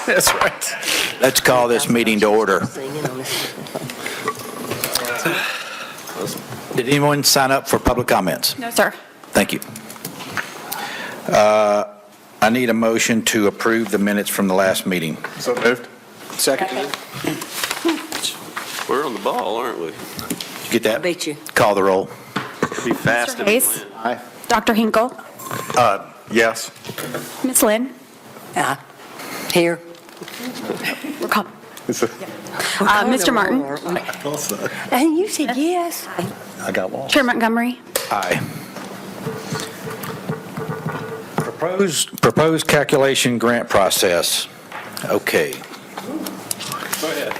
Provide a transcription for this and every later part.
That's right. Let's call this meeting to order. Did anyone sign up for public comments? No, sir. Thank you. I need a motion to approve the minutes from the last meeting. So moved. Second. We're on the ball, aren't we? Did you get that? Bet you. Call the roll. Be fast Mr. and Hayes? plan. Aye. Dr. Hinkle? Yes. Ms. Lynn? Here. We're called. Mr. Martin? And you said yes. I got lost. Chair Montgomery? Aye. Proposed calculation grant process. Okay. Go ahead.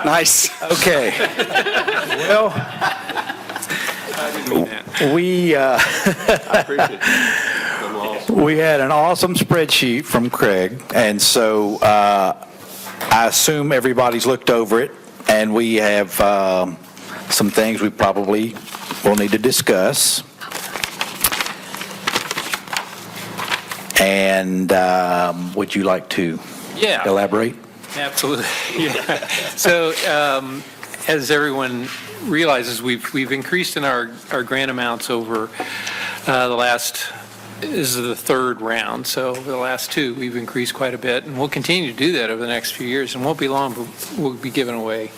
Nice. Okay. Well, we I appreciate it. I'm lost. we had an awesome spreadsheet from Craig, and so I assume everybody's looked over it, and we have some things we probably will need to discuss. And would you like to Yeah, elaborate? absolutely. Yeah. So, as everyone realizes, we've increased in our grant amounts over the last. This is the third round, so over the last two, we've increased quite a bit, and we'll continue to do that over the next few years, and won't be long, but we'll be giving away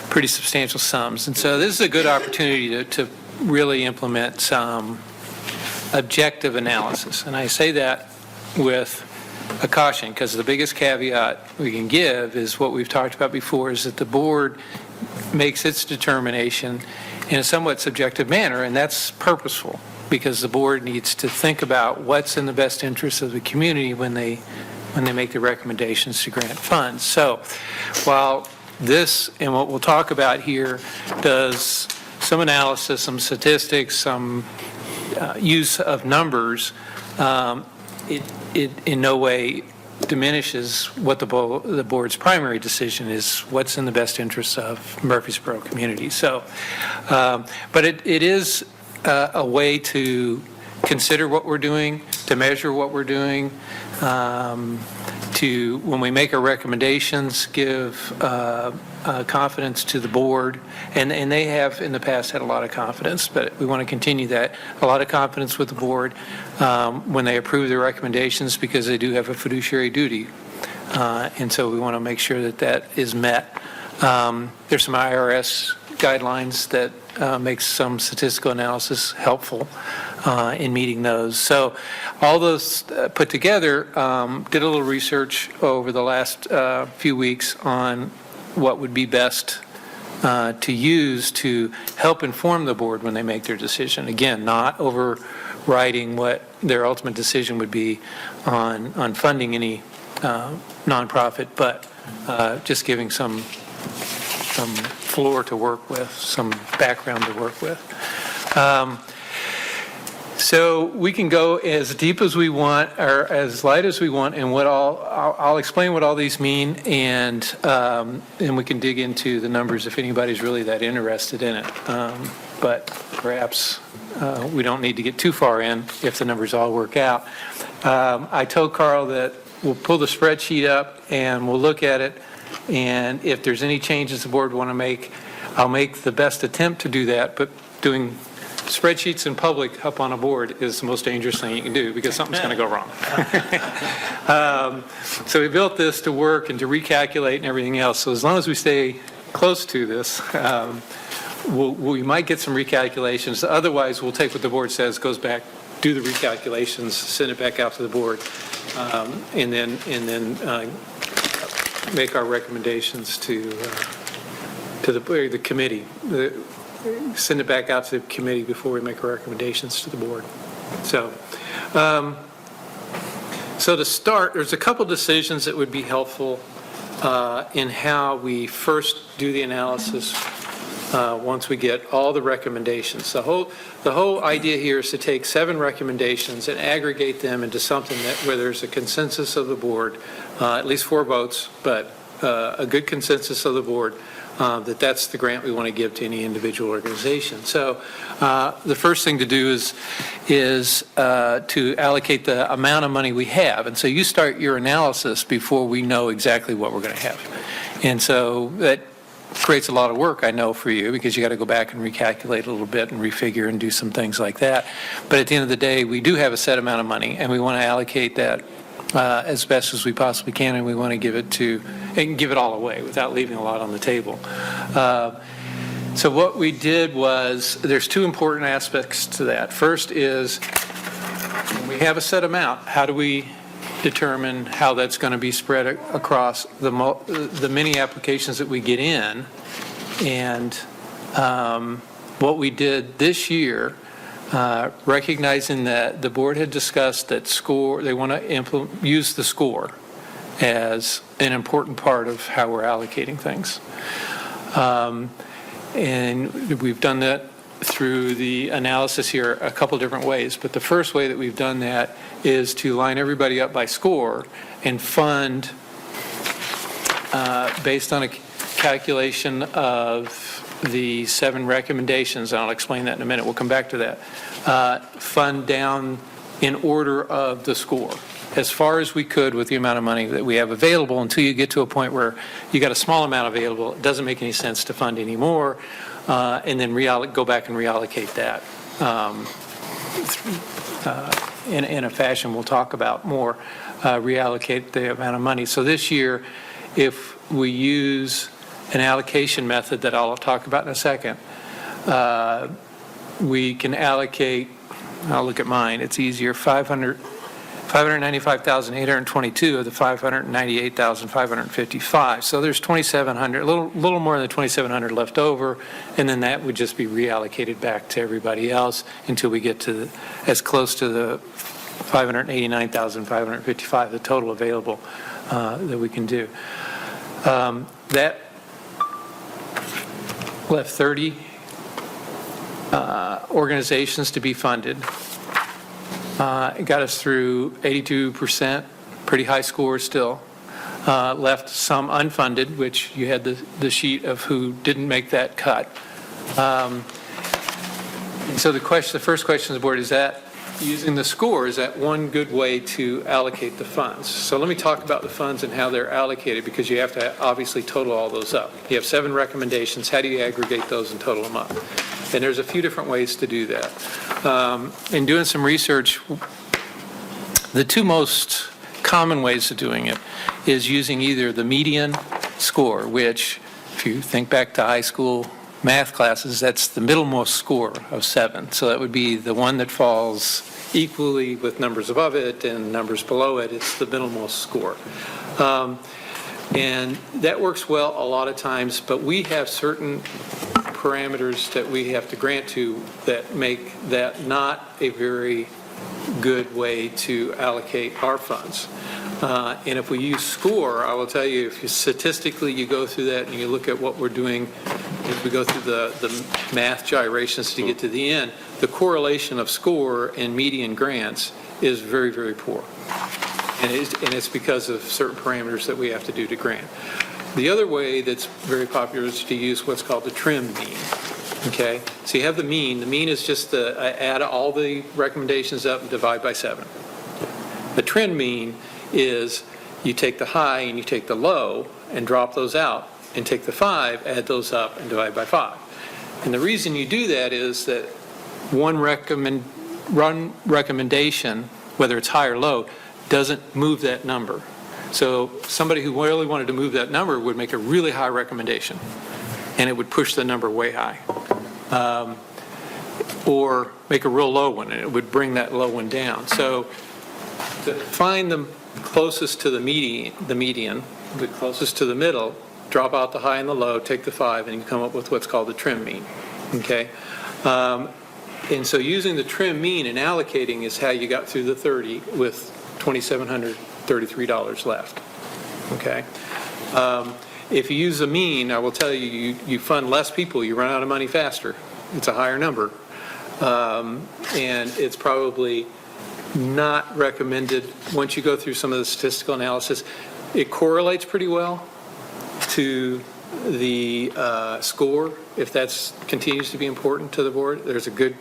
pretty substantial sums. And so this is a good opportunity to really implement some objective analysis, and I say that with a caution, because the biggest caveat we can give is what we've talked about before, is that the board makes its determination in a somewhat subjective manner, and that's purposeful, because the board needs to think about what's in the best interest of the community when they make the recommendations to grant funds. So while this and what we'll talk about here does some analysis, some statistics, some use of numbers, it in no way diminishes what the board's primary decision is, what's in the best interest of Murfreesboro community. So, but it is a way to consider what we're doing, to measure what we're doing, to, when we make our recommendations, give confidence to the board, and they have in the past had a lot of confidence, but we want to continue that, a lot of confidence with the board when they approve their recommendations, because they do have a fiduciary duty, and so we want to make sure that that is met. There's some IRS guidelines that makes some statistical analysis helpful in meeting those. So all those put together, did a little research over the last few weeks on what would be best to use to help inform the board when they make their decision. Again, not overriding what their ultimate decision would be on funding any nonprofit, but just giving some floor to work with, some background to work with. So we can go as deep as we want, or as light as we want, and I'll explain what all these mean, and we can dig into the numbers if anybody's really that interested in it. But perhaps we don't need to get too far in if the numbers all work out. I told Carl that we'll pull the spreadsheet up and we'll look at it, and if there's any changes the board want to make, I'll make the best attempt to do that, but doing spreadsheets in public up on a board is the most dangerous thing you can do, because something's going to go wrong. So we built this to work and to recalculate and everything else. So as long as we stay close to this, we might get some recalculations. Otherwise, we'll take what the board says, goes back, do the recalculations, send it back out to the board, and then make our recommendations to the committee. Send it back out to the committee before we make our recommendations to the board. So, so to start, there's a couple decisions that would be helpful in how we first do the analysis once we get all the recommendations. The whole idea here is to take 7 recommendations and aggregate them into something where there's a consensus of the board, at least 4 votes, but a good consensus of the board that's the grant we want to give to any individual organization. So the first thing to do is to allocate the amount of money we have. And so you start your analysis before we know exactly what we're going to have. And so that creates a lot of work, I know, for you, because you got to go back and recalculate a little bit and refigure and do some things like that. But at the end of the day, we do have a set amount of money, and we want to allocate that as best as we possibly can, and we want to give it all away without leaving a lot on the table. So what we did was, there's two important aspects to that. First is, when we have a set amount, how do we determine how that's going to be spread across the many applications that we get in? And what we did this year, recognizing that the board had discussed that they want to use the score as an important part of how we're allocating things. And we've done that through the analysis here a couple different ways. But the first way that we've done that is to line everybody up by score and fund based on a calculation of the 7 recommendations, and I'll explain that in a minute, we'll come back to that, fund down in order of the score, as far as we could with the amount of money that we have available, until you get to a point where you got a small amount available, it doesn't make any sense to fund any more, and then go back and reallocate that in a fashion we'll talk about more, reallocate the amount of money. So this year, if we use an allocation method that I'll talk about in a second, we can allocate, I'll look at mine, it's easier, 595,822 of the 598,555. So there's 2,700, a little more than 2,700 left over, and then that would just be reallocated back to everybody else until we get to as close to the 589,555, the total available that we can do. That left 30 organizations to be funded. It got us through 82%, pretty high score still. Left some unfunded, which you had the sheet of who didn't make that cut. So the first question of the board is that using the score, is that one good way to allocate the funds? So let me talk about the funds and how they're allocated, because you have to obviously total all those up. You have 7 recommendations. How do you aggregate those and total them up? And there's a few different ways to do that. In doing some research, the two most common ways of doing it is using either the median score, which, if you think back to high school math classes, that's the middlemost score of 7. So that would be the one that falls equally with numbers above it and numbers below it. It's the middlemost score. And that works well a lot of times, but we have certain parameters that we have to grant to that make that not a very good way to allocate our funds. And if we use score, I will tell you, if you statistically you go through that and you look at what we're doing, if we go through the math gyrations to get to the end, the correlation of score and median grants is very, very poor. And it's because of certain parameters that we have to do to grant. The other way that's very popular is to use what's called the trim mean. Okay, so you have the mean. The mean is just add all the recommendations up and divide by 7. The trend mean is you take the high and you take the low and drop those out, and take the 5, add those up, and divide by 5. And the reason you do that is that one recommendation, whether it's high or low, doesn't move that number. So somebody who really wanted to move that number would make a really high recommendation, and it would push the number way high. Or make a real low one, and it would bring that low one down. So to find the closest to the median, the closest to the middle, drop out the high and the low, take the 5, and you come up with what's called the trim mean. Okay? And so using the trim mean and allocating is how you got through the 30 with $2,733 left. Okay? If you use a mean, I will tell you, you fund less people, you run out of money faster. It's a higher number. And it's probably not recommended once you go through some of the statistical analysis. It correlates pretty well to the score, if that continues to be important to the board. There's a good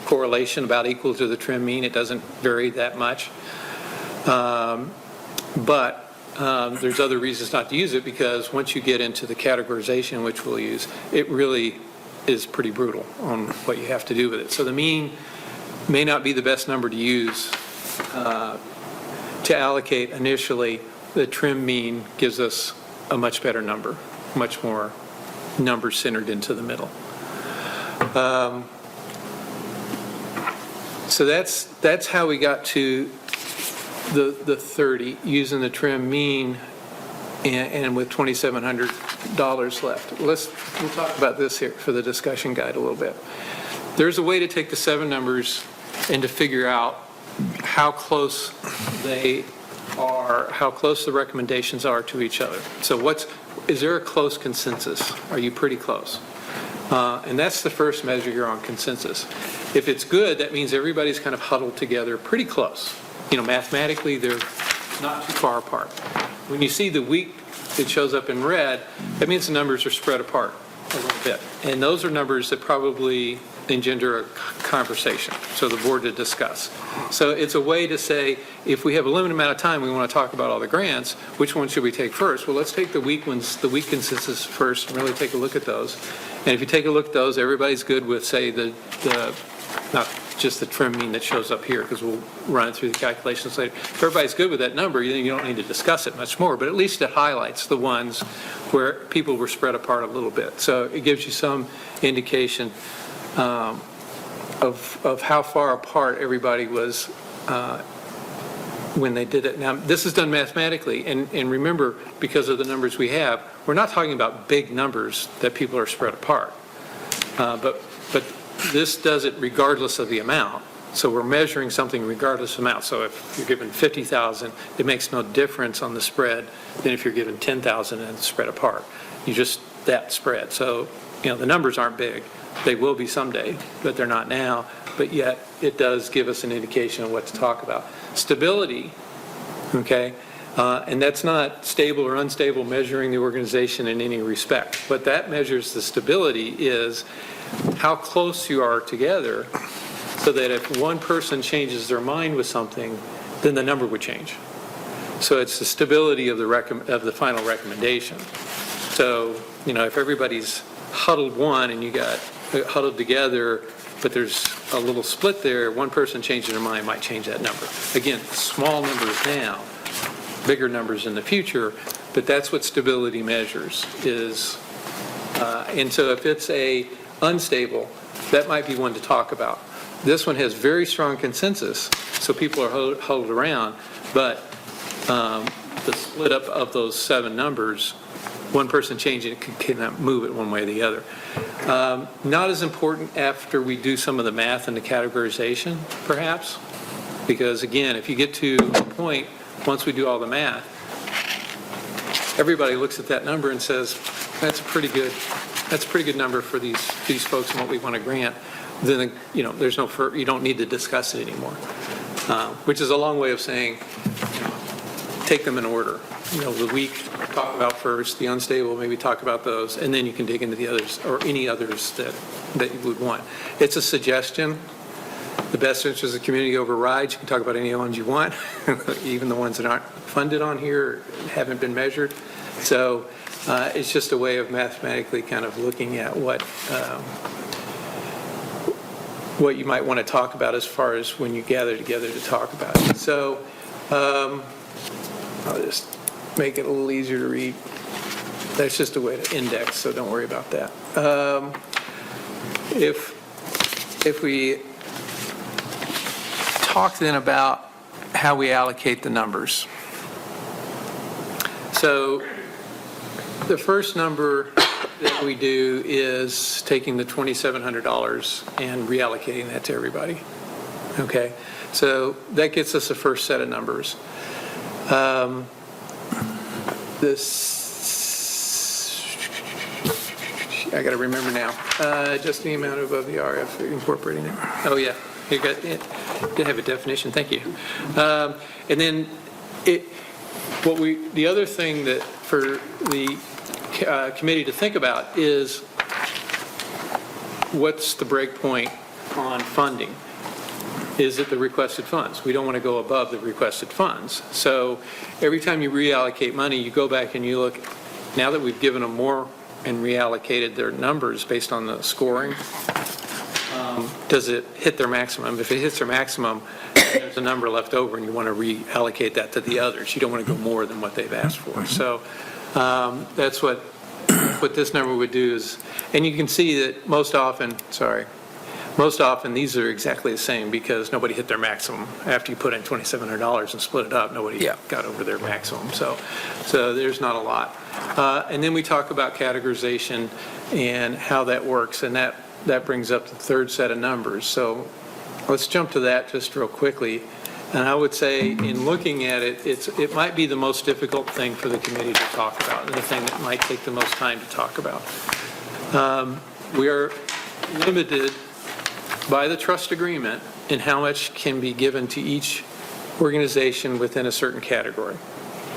correlation, about equal to the trim mean. It doesn't vary that much. But there's other reasons not to use it, because once you get into the categorization, which we'll use, it really is pretty brutal on what you have to do with it. So the mean may not be the best number to use to allocate initially. The trim mean gives us a much better number, much more numbers centered into the middle. So that's how we got to the 30, using the trim mean and with $2,700 left. We'll talk about this here for the discussion guide a little bit. There's a way to take the 7 numbers and to figure out how close they are, how close the recommendations are to each other. So is there a close consensus? Are you pretty close? And that's the first measure here on consensus. If it's good, that means everybody's kind of huddled together pretty close. Mathematically, they're not too far apart. When you see the weak that shows up in red, that means the numbers are spread apart a little bit. And those are numbers that probably engender a conversation, so the board to discuss. So it's a way to say, if we have a limited amount of time, we want to talk about all the grants, which one should we take first? Well, let's take the weak ones, the weak consensus first, and really take a look at those. And if you take a look at those, everybody's good with, say, not just the trim mean that shows up here, because we'll run it through the calculations later. If everybody's good with that number, then you don't need to discuss it much more, but at least it highlights the ones where people were spread apart a little bit. So it gives you some indication of how far apart everybody was when they did it. Now, this is done mathematically, and remember, because of the numbers we have, we're not talking about big numbers that people are spread apart. But this does it regardless of the amount. So we're measuring something regardless of amount. So if you're given 50,000, it makes no difference on the spread than if you're given 10,000 and it's spread apart. You just that spread. So, the numbers aren't big. They will be someday, but they're not now. But yet, it does give us an indication of what to talk about. Stability, okay? And that's not stable or unstable measuring the organization in any respect. What that measures the stability is how close you are together, so that if one person changes their mind with something, then the number would change. So it's the stability of the final recommendation. So, if everybody's huddled one and you got huddled together, but there's a little split there, one person changing their mind might change that number. Again, small numbers now, bigger numbers in the future, but that's what stability measures is. And so if it's unstable, that might be one to talk about. This one has very strong consensus, so people are huddled around, but the split up of those 7 numbers, one person changing it cannot move it one way or the other. Not as important after we do some of the math and the categorization, perhaps, because again, if you get to a point, once we do all the math, everybody looks at that number and says, that's a pretty good number for these folks and what we want to grant. Then, there's you don't need to discuss it anymore, which is a long way of saying, take them in order. The weak, talk about first, the unstable, maybe talk about those, and then you can dig into the others, or any others that you would want. It's a suggestion. The best interest of the community overrides. You can talk about any ones you want, even the ones that aren't funded on here, haven't been measured. So it's just a way of mathematically kind of looking at what you might want to talk about as far as when you gather together to talk about it. So I'll just make it a little easier to read. That's just a way to index, so don't worry about that. If we talk then about how we allocate the numbers. So the first number that we do is taking the $2,700 and reallocating that to everybody. Okay, so that gets us the first set of numbers. I got to remember now. Just the amount above the RF incorporating it. Oh yeah, you got it. Did have a definition. Thank you. And then the other thing that for the committee to think about is what's the break point on funding? Is it the requested funds? We don't want to go above the requested funds. So every time you reallocate money, you go back and you look, now that we've given them more and reallocated their numbers based on the scoring, does it hit their maximum? If it hits their maximum, there's a number left over and you want to reallocate that to the others. You don't want to go more than what they've asked for. So that's what this number would do is, and you can see that most often these are exactly the same because nobody hit their maximum. After you put in $2,700 and split it up, nobody got over their maximum. So there's not a lot. And then we talk about categorization and how that works, and that brings up the third set of numbers. So let's jump to that just real quickly. And I would say in looking at it, it might be the most difficult thing for the committee to talk about, and the thing that might take the most time to talk about. We are limited by the trust agreement in how much can be given to each organization within a certain category.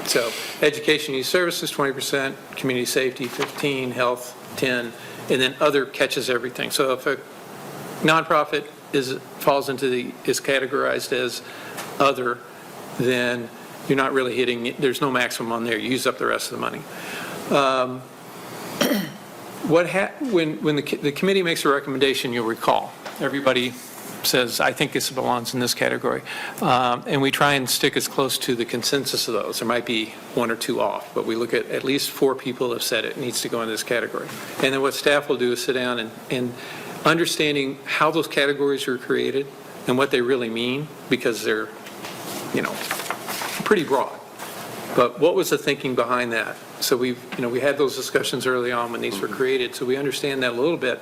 So education, youth services, 20%, community safety, 15, health, 10, and then other catches everything. So if a nonprofit is categorized as other, then you're not really hitting, there's no maximum on there. You use up the rest of the money. When the committee makes a recommendation, you'll recall, everybody says, I think this belongs in this category. And we try and stick as close to the consensus of those. There might be one or two off, but we look at least 4 people have said it needs to go in this category. And then what staff will do is sit down and understanding how those categories are created and what they really mean, because they're, pretty broad. But what was the thinking behind that? So we had those discussions early on when these were created, so we understand that a little bit.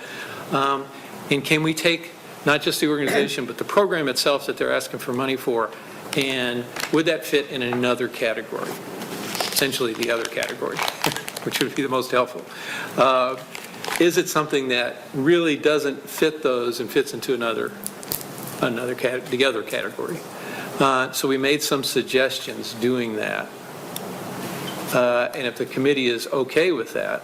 And can we take not just the organization, but the program itself that they're asking for money for, and would that fit in another category? Essentially the other category, which would be the most helpful. Is it something that really doesn't fit those and fits into the other category? So we made some suggestions doing that. And if the committee is okay with that,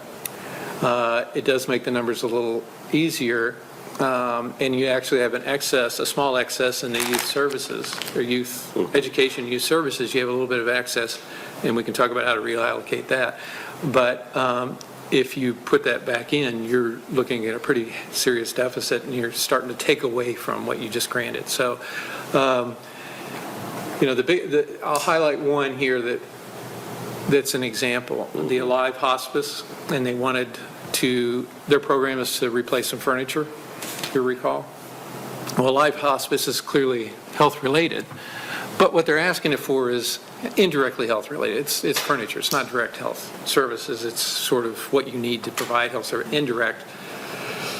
it does make the numbers a little easier. And you actually have a small excess in the youth services, or youth education, youth services. You have a little bit of excess, and we can talk about how to reallocate that. But if you put that back in, you're looking at a pretty serious deficit, and you're starting to take away from what you just granted. So, I'll highlight one here that's an example. The Alive Hospice, and they wanted their program is to replace some furniture, if you recall. Well, Alive Hospice is clearly health-related, but what they're asking it for is indirectly health-related. It's furniture. It's not direct health services. It's sort of what you need to provide health service, indirect.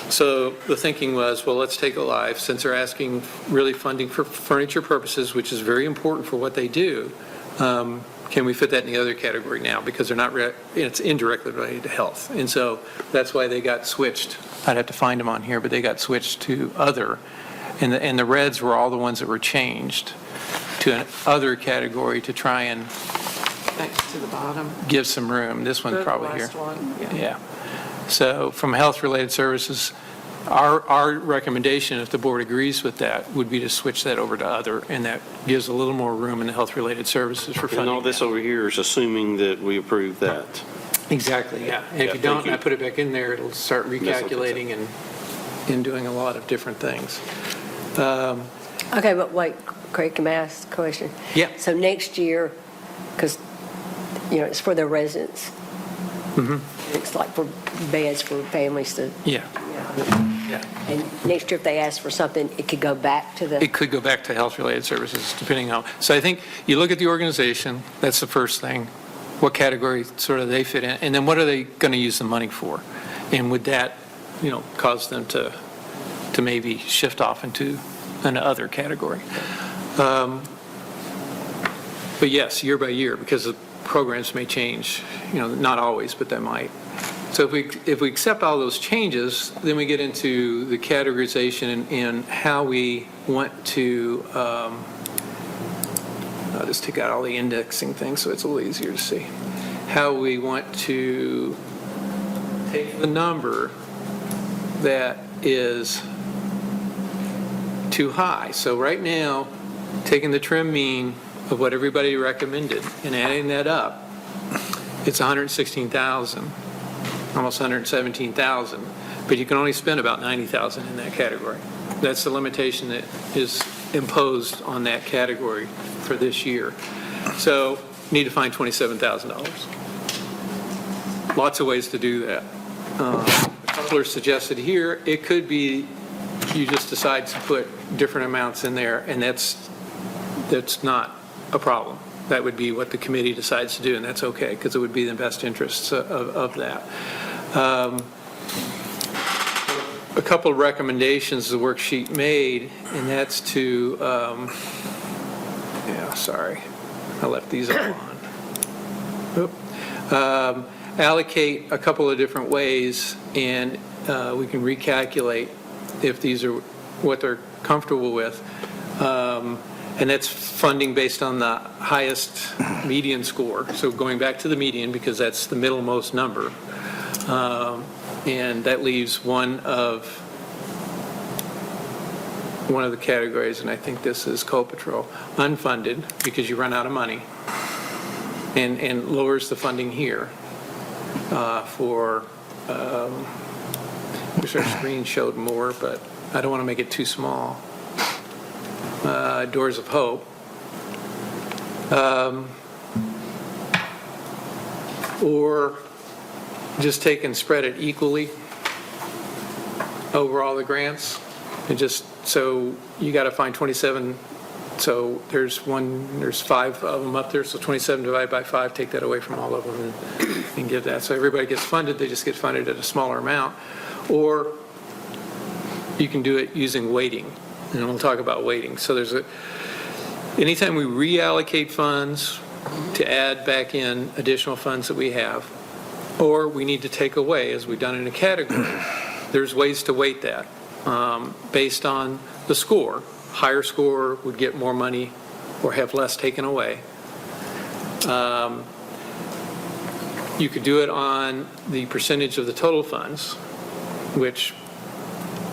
So the thinking was, well, let's take Alive, since they're asking really funding for furniture purposes, which is very important for what they do. Can we fit that in the other category now? Because they're not, it's indirectly related to health. And so that's why they got switched. I'd have to find them on here, but they got switched to other. And the reds were all the ones that were changed to an other category to try and Next to the bottom. give some room. This one's The probably here. last one, yeah. Yeah. So from health-related services, our recommendation, if the board agrees with that, would be to switch that over to other, and that gives a little more room in the health-related services for funding. And all this over here is assuming that we approve that. Exactly, yeah. And if Yeah, you don't, thank you. and I put it back in there, it'll start recalculating and doing a lot of different things. Okay, but wait, Craig, can I ask a question? Yeah. So next year, because, it's for their residents. It's like for beds for families to, Yeah, yeah. and next year if they ask for something, it could go back to the, It could go back to health-related services, depending on, so I think you look at the organization, that's the first thing. What category sort of they fit in, and then what are they going to use the money for? And would that, cause them to maybe shift off into an other category? But yes, year by year, because the programs may change, not always, but they might. So if we accept all those changes, then we get into the categorization and how we want to, I'll just take out all the indexing things so it's a little easier to see. How we want to take the number that is too high. So right now, taking the trim mean of what everybody recommended and adding that up, it's 116,000, almost 117,000, but you can only spend about 90,000 in that category. That's the limitation that is imposed on that category for this year. So you need to find $27,000. Lots of ways to do that. A couple are suggested here. It could be you just decide to put different amounts in there, and that's not a problem. That would be what the committee decides to do, and that's okay, because it would be in the best interests of that. A couple of recommendations the worksheet made, and that's to, sorry, I left these all on. Allocate a couple of different ways, and we can recalculate if these are what they're comfortable with. And that's funding based on the highest median score. So going back to the median, because that's the middlemost number. And that leaves one of the categories, and I think this is co-patrol, unfunded, because you run out of money, and lowers the funding here for, wish our screen showed more, but I don't want to make it too small. Doors of Hope. Or just take and spread it equally over all the grants, and just, so you got to find 27, so there's 5 of them up there, so 27 divided by 5, take that away from all of them and give that. So everybody gets funded, they just get funded at a smaller amount. Or you can do it using weighting, and we'll talk about weighting. So anytime we reallocate funds to add back in additional funds that we have, or we need to take away, as we've done in a category, there's ways to weight that based on the score. Higher score would get more money or have less taken away. You could do it on the percentage of the total funds, which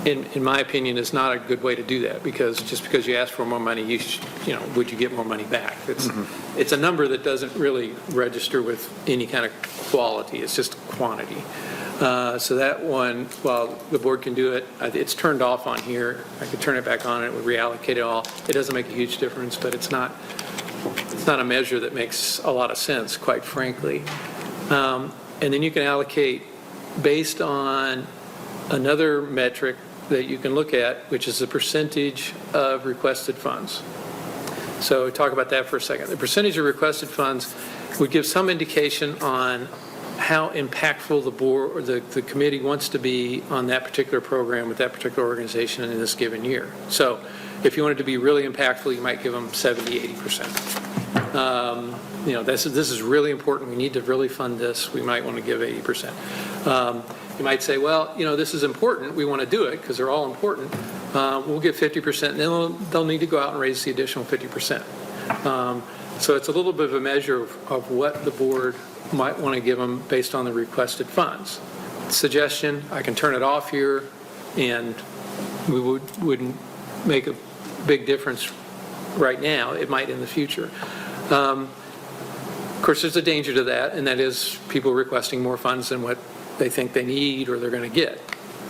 in my opinion is not a good way to do that, because just because you ask for more money, would you get more money back? It's a number that doesn't really register with any kind of quality. It's just quantity. So that one, while the board can do it, it's turned off on here. I could turn it back on and it would reallocate it all. It doesn't make a huge difference, but it's not a measure that makes a lot of sense, quite frankly. And then you can allocate based on another metric that you can look at, which is the percentage of requested funds. So talk about that for a second. The percentage of requested funds would give some indication on how impactful the board or the committee wants to be on that particular program with that particular organization in this given year. So if you wanted to be really impactful, you might give them 70, 80%. This is really important. We need to really fund this. We might want to give 80%. You might say, well, this is important. We want to do it because they're all important. We'll give 50%, and then they'll need to go out and raise the additional 50%. So it's a little bit of a measure of what the board might want to give them based on the requested funds. Suggestion, I can turn it off here, and we wouldn't make a big difference right now. It might in the future. Of course, there's a danger to that, and that is people requesting more funds than what they think they need or they're going to get.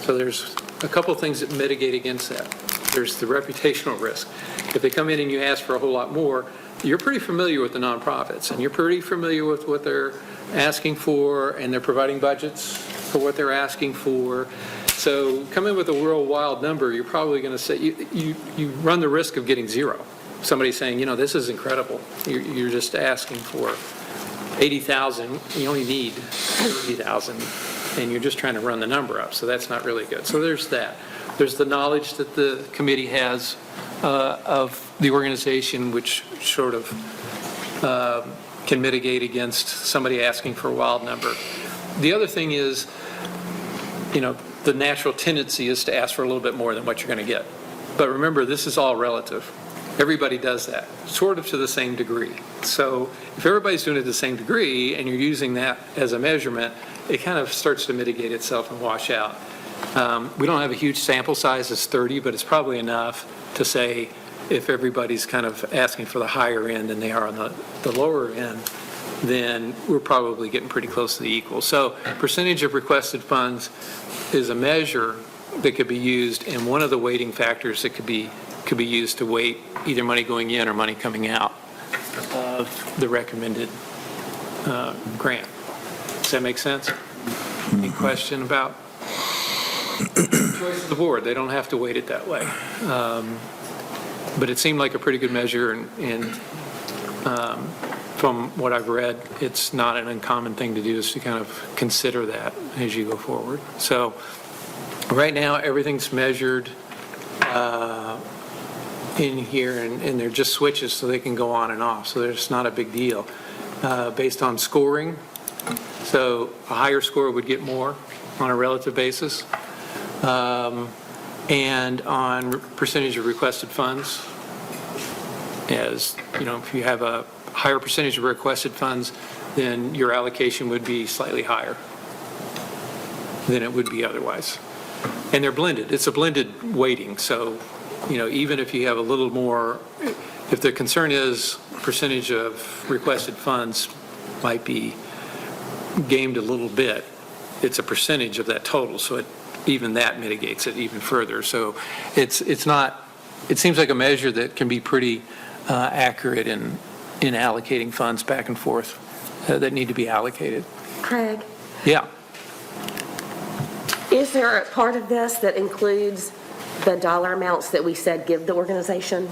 So there's a couple of things that mitigate against that. There's the reputational risk. If they come in and you ask for a whole lot more, you're pretty familiar with the nonprofits, and you're pretty familiar with what they're asking for, and they're providing budgets for what they're asking for. So come in with a real wild number, you're probably going to say, you run the risk of getting zero. Somebody saying, this is incredible. You're just asking for 80,000, you only need 30,000, and you're just trying to run the number up, so that's not really good. So there's that. There's the knowledge that the committee has of the organization, which sort of can mitigate against somebody asking for a wild number. The other thing is, the natural tendency is to ask for a little bit more than what you're going to get. But remember, this is all relative. everybody does that, sort of to the same degree. So if everybody's doing it to the same degree and you're using that as a measurement, it kind of starts to mitigate itself and wash out. We don't have a huge sample size, it's 30, but it's probably enough to say if everybody's kind of asking for the higher end and they are on the lower end, then we're probably getting pretty close to the equal. So percentage of requested funds is a measure that could be used, and one of the weighting factors that could be used to weight either money going in or money coming out of the recommended grant. Does that make sense? Any question about choice of the board? They don't have to weight it that way. But it seemed like a pretty good measure, and from what I've read, it's not an uncommon thing to do, is to kind of consider that as you go forward. So right now, everything's measured in here, and they're just switches so they can go on and off, so there's not a big deal. Based on scoring, so a higher score would get more on a relative basis. And on percentage of requested funds, as, you know, if you have a higher percentage of requested funds, then your allocation would be slightly higher than it would be otherwise. And they're blended. It's a blended weighting, so, you know, even if you have a little more, if the concern is percentage of requested funds might be gamed a little bit, it's a percentage of that total, so even that mitigates it even further. So it's not, it seems like a measure that can be pretty accurate in allocating funds back and forth that need to be allocated. Craig, Yeah. is there a part of this that includes the dollar amounts that we said give the organization?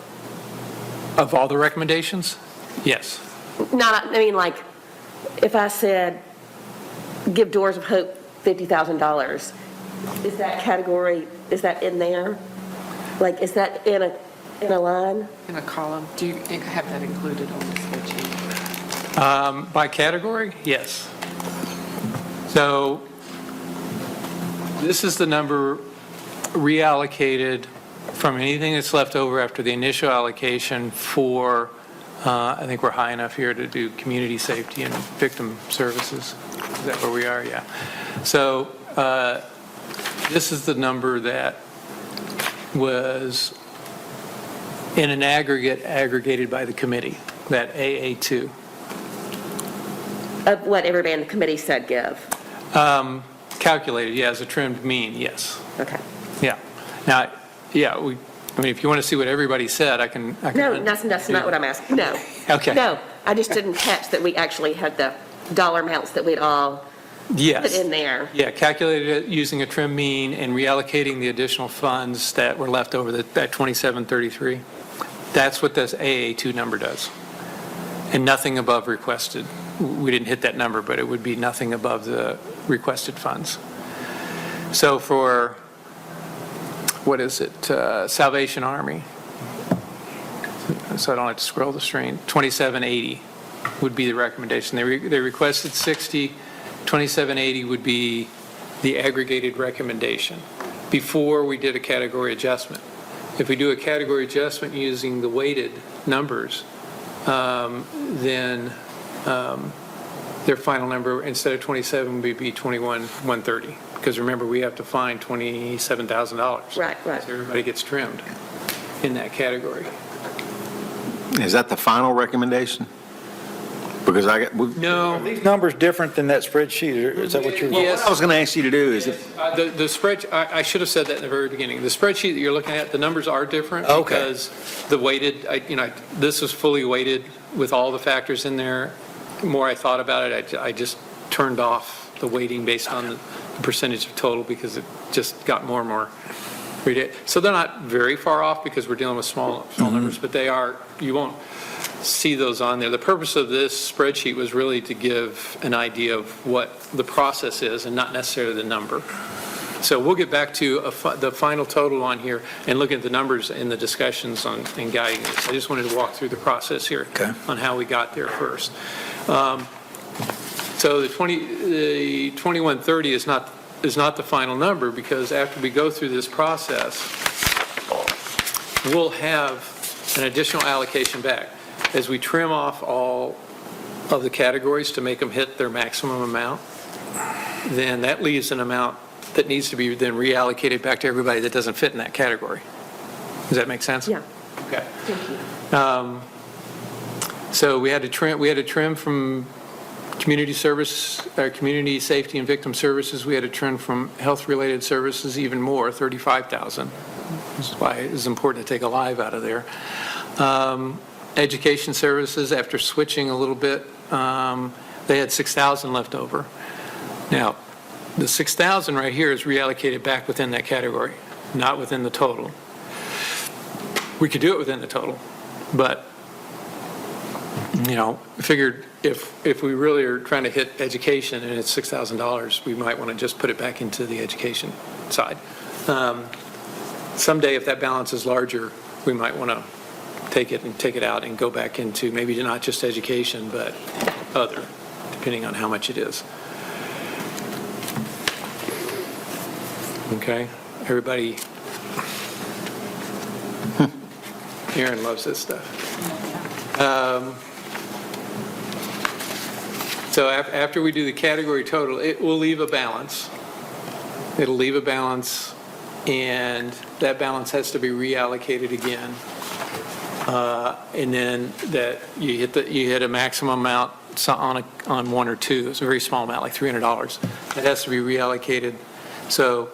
Of all the recommendations? Yes. Not, I mean, like, if I said, give Doors of Hope $50,000, is that category, is that in there? Like, is that in a line? In a column. Do you have that included on the spreadsheet? By category? Yes. So this is the number reallocated from anything that's left over after the initial allocation for, I think we're high enough here to do community safety and victim services. Is that where we are? Yeah. So this is the number that was in an aggregate aggregated by the committee, that AA2. Of what everybody in the committee said give? Calculated, yeah, as a trimmed mean, yes. Okay. Yeah. Now, yeah, I mean, if you want to see what everybody said, I can. No, that's not what I'm asking. No. Okay. No, I just didn't catch that we actually had the dollar amounts that we'd all Yes. put in there. Yeah, calculated it using a trim mean and reallocating the additional funds that were left over, that 2733. That's what this AA2 number does. And nothing above requested. We didn't hit that number, but it would be nothing above the requested funds. So for, what is it, Salvation Army, so I don't have to scroll the screen, 2780 would be the recommendation. They requested 60, 2780 would be the aggregated recommendation before we did a category adjustment. If we do a category adjustment using the weighted numbers, then their final number, instead of 27, would be 21,130. Because remember, we have to find $27,000. Right. So everybody gets trimmed in that category. Is that the final recommendation? Because No. Are these numbers different than that spreadsheet, or is that what you're? Yes. what I was going to ask you to do is, The spread, I should have said that in the very beginning. The spreadsheet that you're looking at, the numbers are different. Okay. Because the weighted, this is fully weighted with all the factors in there. The more I thought about it, I just turned off the weighting based on the percentage of total because it just got more and more ridiculous. So they're not very far off because we're dealing with small numbers, but they are, you won't see those on there. The purpose of this spreadsheet was really to give an idea of what the process is and not necessarily the number. So we'll get back to the final total on here and look at the numbers in the discussions on and guiding this. I just wanted to walk through the process here on how we got there first. So the 2130 is not the final number, because after we go through this process, we'll have an additional allocation back. As we trim off all of the categories to make them hit their maximum amount, then that leaves an amount that needs to be then reallocated back to everybody that doesn't fit in that category. Does that make sense? Yeah, Okay. thank you. So we had to trim from community service, community safety and victim services. We had to trim from health-related services even more, 35,000. This is why it's important to take Alive out of there. Education services, after switching a little bit, they had 6,000 left over. Now, the 6,000 right here is reallocated back within that category, not within the total. We could do it within the total, but, figured if we really are trying to hit education and it's $6,000, we might want to just put it back into the education side. Someday, if that balance is larger, we might want to take it out and go back into maybe not just education, but other, depending on how much it is. Okay, everybody. Aaron loves this stuff. So after we do the category total, it will leave a balance. It'll leave a balance, and that balance has to be reallocated again. And then that you hit a maximum amount on one or two. It's a very small amount, like $300. That has to be reallocated. So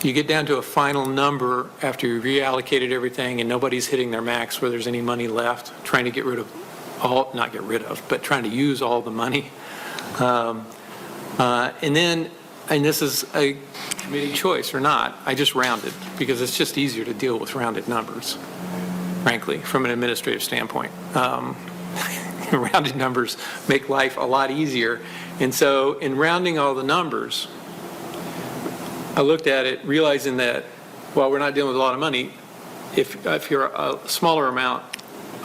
you get down to a final number after you reallocated everything and nobody's hitting their max where there's any money left, trying to get rid of all, not get rid of, but trying to use all the money. And this is a committee choice or not, I just rounded because it's just easier to deal with rounded numbers, frankly, from an administrative standpoint. Rounded numbers make life a lot easier. And so in rounding all the numbers, I looked at it realizing that while we're not dealing with a lot of money, if you're a smaller amount,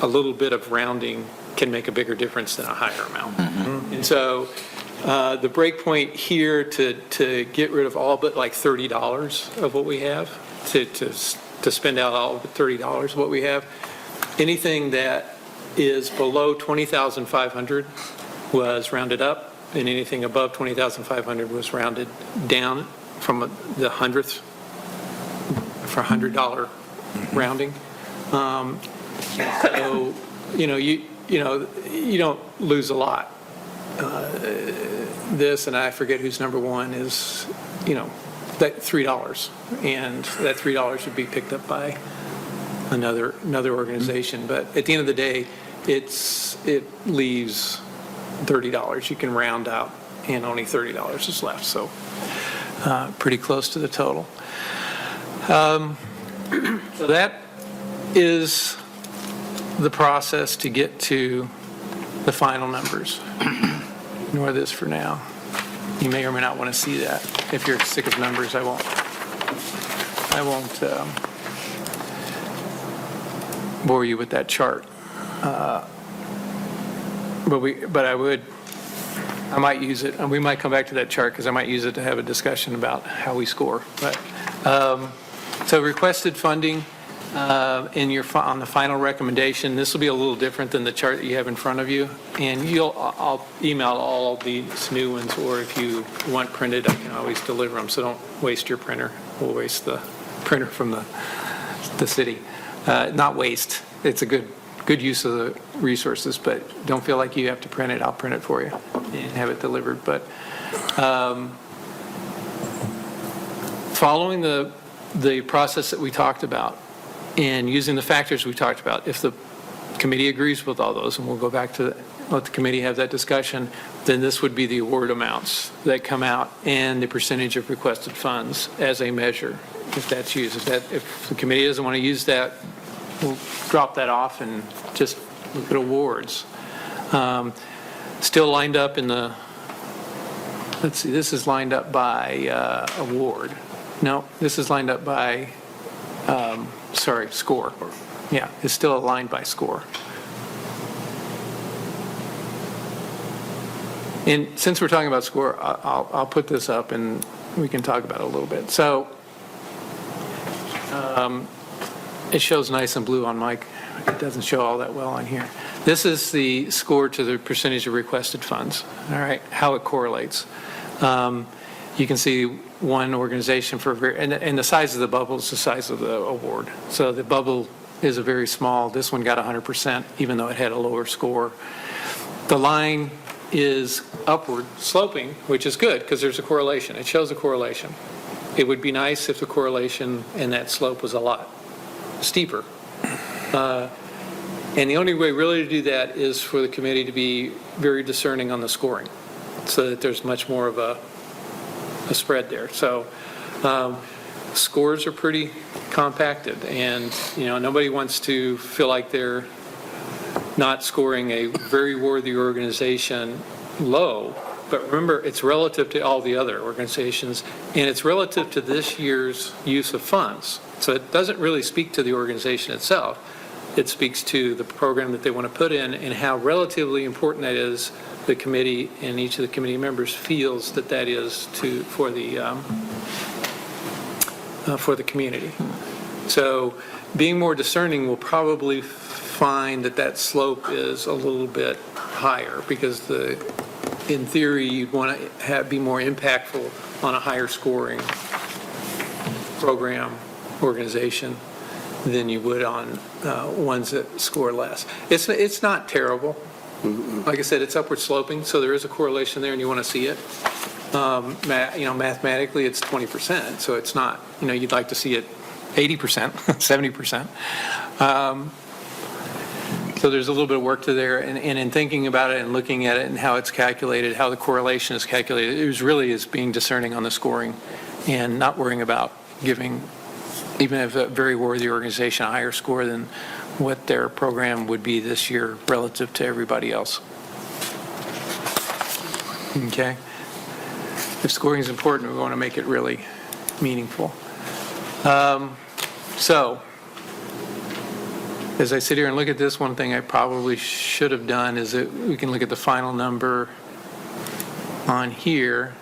a little bit of rounding can make a bigger difference than a higher amount. And so the break point here to get rid of all but like $30 of what we have, to spend out all but $30 of what we have, anything that is below 20,500 was rounded up, and anything above 20,500 was rounded down from the hundredth for $100 rounding. So you don't lose a lot. This, and I forget who's number one, is that $3, and that $3 would be picked up by another organization. But at the end of the day, it leaves $30. You can round out, and only $30 is left. So pretty close to the total. So that is the process to get to the final numbers. Ignore this for now. You may or may not want to see that. If you're sick of numbers, I won't bore you with that chart. But I might use it, and we might come back to that chart because I might use it to have a discussion about how we score. But so requested funding on the final recommendation. This will be a little different than the chart that you have in front of you, and I'll email all of these new ones, or if you want printed, I can always deliver them. So don't waste your printer. We'll waste the printer from the city. Not waste. It's a good use of the resources, but don't feel like you have to print it. I'll print it for you and have it delivered. But following the process that we talked about and using the factors we talked about, if the committee agrees with all those, and we'll go back to let the committee have that discussion, then this would be the award amounts that come out and the percentage of requested funds as a measure, if that's used. If the committee doesn't want to use that, we'll drop that off and just look at awards. Still lined up in the, let's see, this is lined up by award. No, this is lined up by, score. Yeah, it's still aligned by score. And since we're talking about score, I'll put this up and we can talk about it a little bit. So it shows nice and blue on my it doesn't show all that well on here. This is the score to the percentage of requested funds, all right, how it correlates. You can see one organization and the size of the bubble is the size of the award. So the bubble is a very small, this one got 100%, even though it had a lower score. The line is upward sloping, which is good because there's a correlation. It shows a correlation. It would be nice if the correlation and that slope was a lot steeper. And the only way really to do that is for the committee to be very discerning on the scoring so that there's much more of a spread there. So scores are pretty compacted, and nobody wants to feel like they're not scoring a very worthy organization low. But remember, it's relative to all the other organizations, and it's relative to this year's use of funds. So it doesn't really speak to the organization itself. It speaks to the program that they want to put in and how relatively important that is. The committee and each of the committee members feels that is for the community. So being more discerning will probably find that slope is a little bit higher because in theory you'd want to be more impactful on a higher scoring program organization than you would on ones that score less. It's not terrible. Like I said, it's upward sloping, so there is a correlation there, and you want to see it. Mathematically, it's 20%, so it's not. You'd like to see it 80%, 70%. So there's a little bit of work to there, and in thinking about it and looking at it and how it's calculated, how the correlation is calculated, it really is being discerning on the scoring and not worrying about giving, even if a very worthy organization, a higher score than what their program would be this year relative to everybody else. Okay? If scoring is important, we want to make it really meaningful. So, as I sit here and look at this, one thing I probably should have done is that we can look at the final number on here.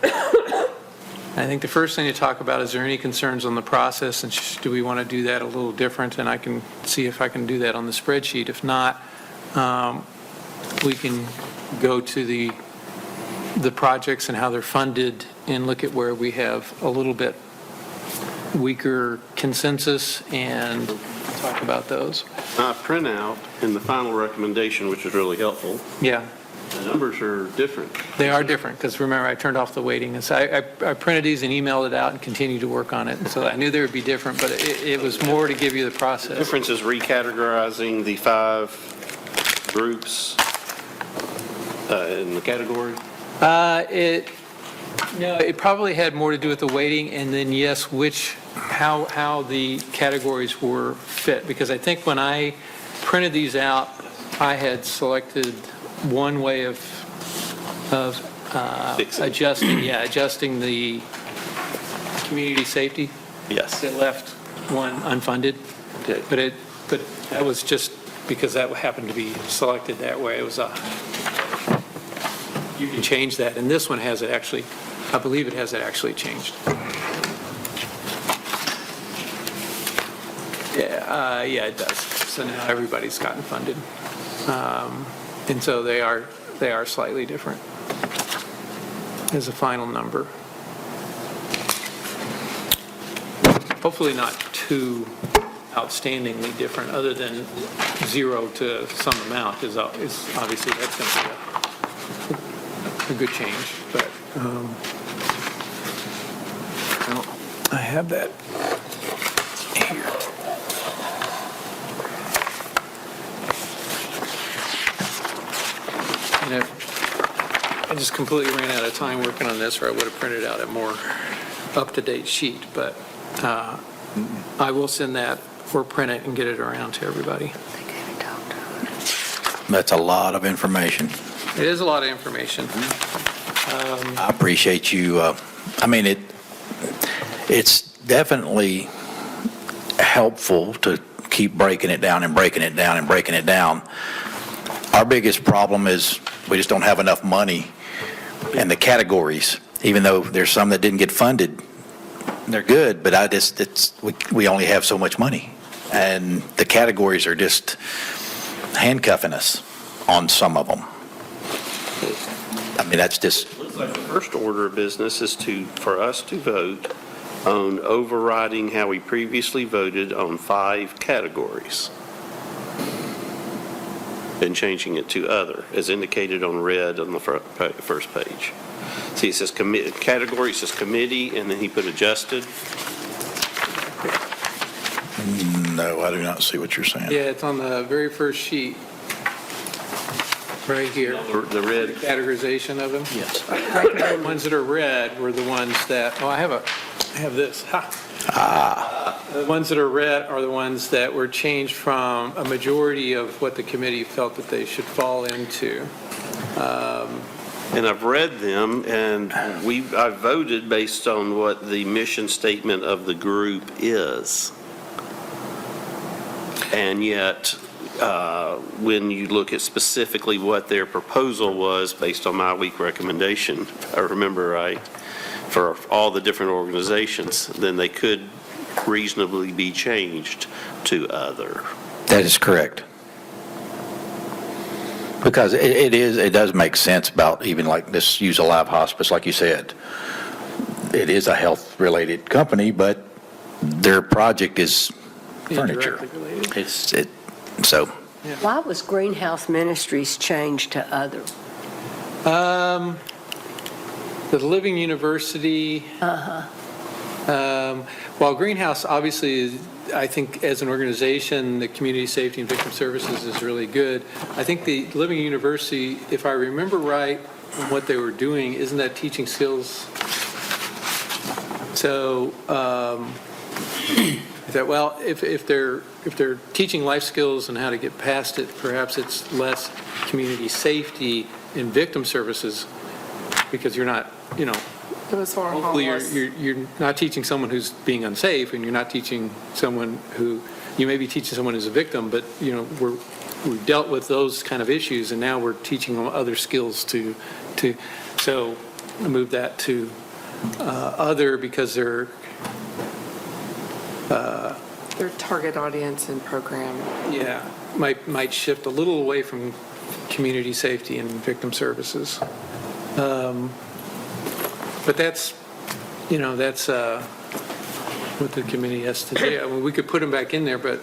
I think the first thing to talk about is there any concerns on the process, and do we want to do that a little different? And I can see if I can do that on the spreadsheet. If not, we can go to the projects and how they're funded and look at where we have a little bit weaker consensus and talk about those. Printout in the final recommendation, which is really helpful. Yeah. The numbers are different. They are different, because remember, I turned off the weighting, and so I printed these and emailed it out and continued to work on it, and so I knew they would be different, but it was more to give you the The process. difference is recategorizing the 5 groups in the category. It probably had more to do with the weighting, and then, yes, how the categories were fit, because I think when I printed these out, I had selected one way of adjusting the community safety. Yes. It left one unfunded. Okay. But that was just because that happened to be selected that way. It was you can change that, and this one has it actually, I believe it has it actually changed. Yeah, it does. So now everybody's gotten funded. And so they are slightly different as a final number. Hopefully not too outstandingly different, other than 0 to some amount is obviously that's going to be a good change. But I have that here. I just completely ran out of time working on this, or I would have printed out a more up-to-date sheet, but I will send that or print it and get it around to everybody. That's a lot of information. It is a lot of information. I appreciate you. It's definitely helpful to keep breaking it down and breaking it down and breaking it down. Our biggest problem is we just don't have enough money in the categories, even though there's some that didn't get funded. They're good, but we only have so much money. and the categories are just handcuffing us on some of them. I mean, that's just, First order of business is for us to vote on overriding how we previously voted on 5 categories and changing it to other, as indicated on red on the first page. See, it says category, it says committee, and then he put adjusted. no, I do not see what you're saying. Yeah, it's on the very first sheet, right here, The red, categorization of them. Yes. The ones that are red were the ones that, I have this, The ones that are red are the ones that were changed from a majority of what the committee felt that they should fall into. and I've read them, and I voted based on what the mission statement of the group is. And yet, when you look at specifically what their proposal was based on my weak recommendation, if I remember right, for all the different organizations, then they could reasonably be changed to other. That is correct. Because it does make sense about even like this Use Alive Hospice, like you said. It is a health-related company, but their project is furniture. Indirectly related. So, Why was Greenhouse Ministries changed to other? The Living University. While Greenhouse obviously is, I think as an organization, the Community Safety and Victim Services is really good. I think the Living University, if I remember right, what they were doing, isn't that teaching skills? So, if they're teaching life skills and how to get past it, perhaps it's less community safety in victim services, because you're not, Those are hopefully homeless. you're not teaching someone who's being unsafe, and you're not teaching someone who, you may be teaching someone who's a victim, but, we've dealt with those kind of issues, and now we're teaching them other skills so I moved that to other, because they're, Their target audience and program. might shift a little away from community safety and victim services. But that's what the committee has to do. I mean, we could put them back in there, but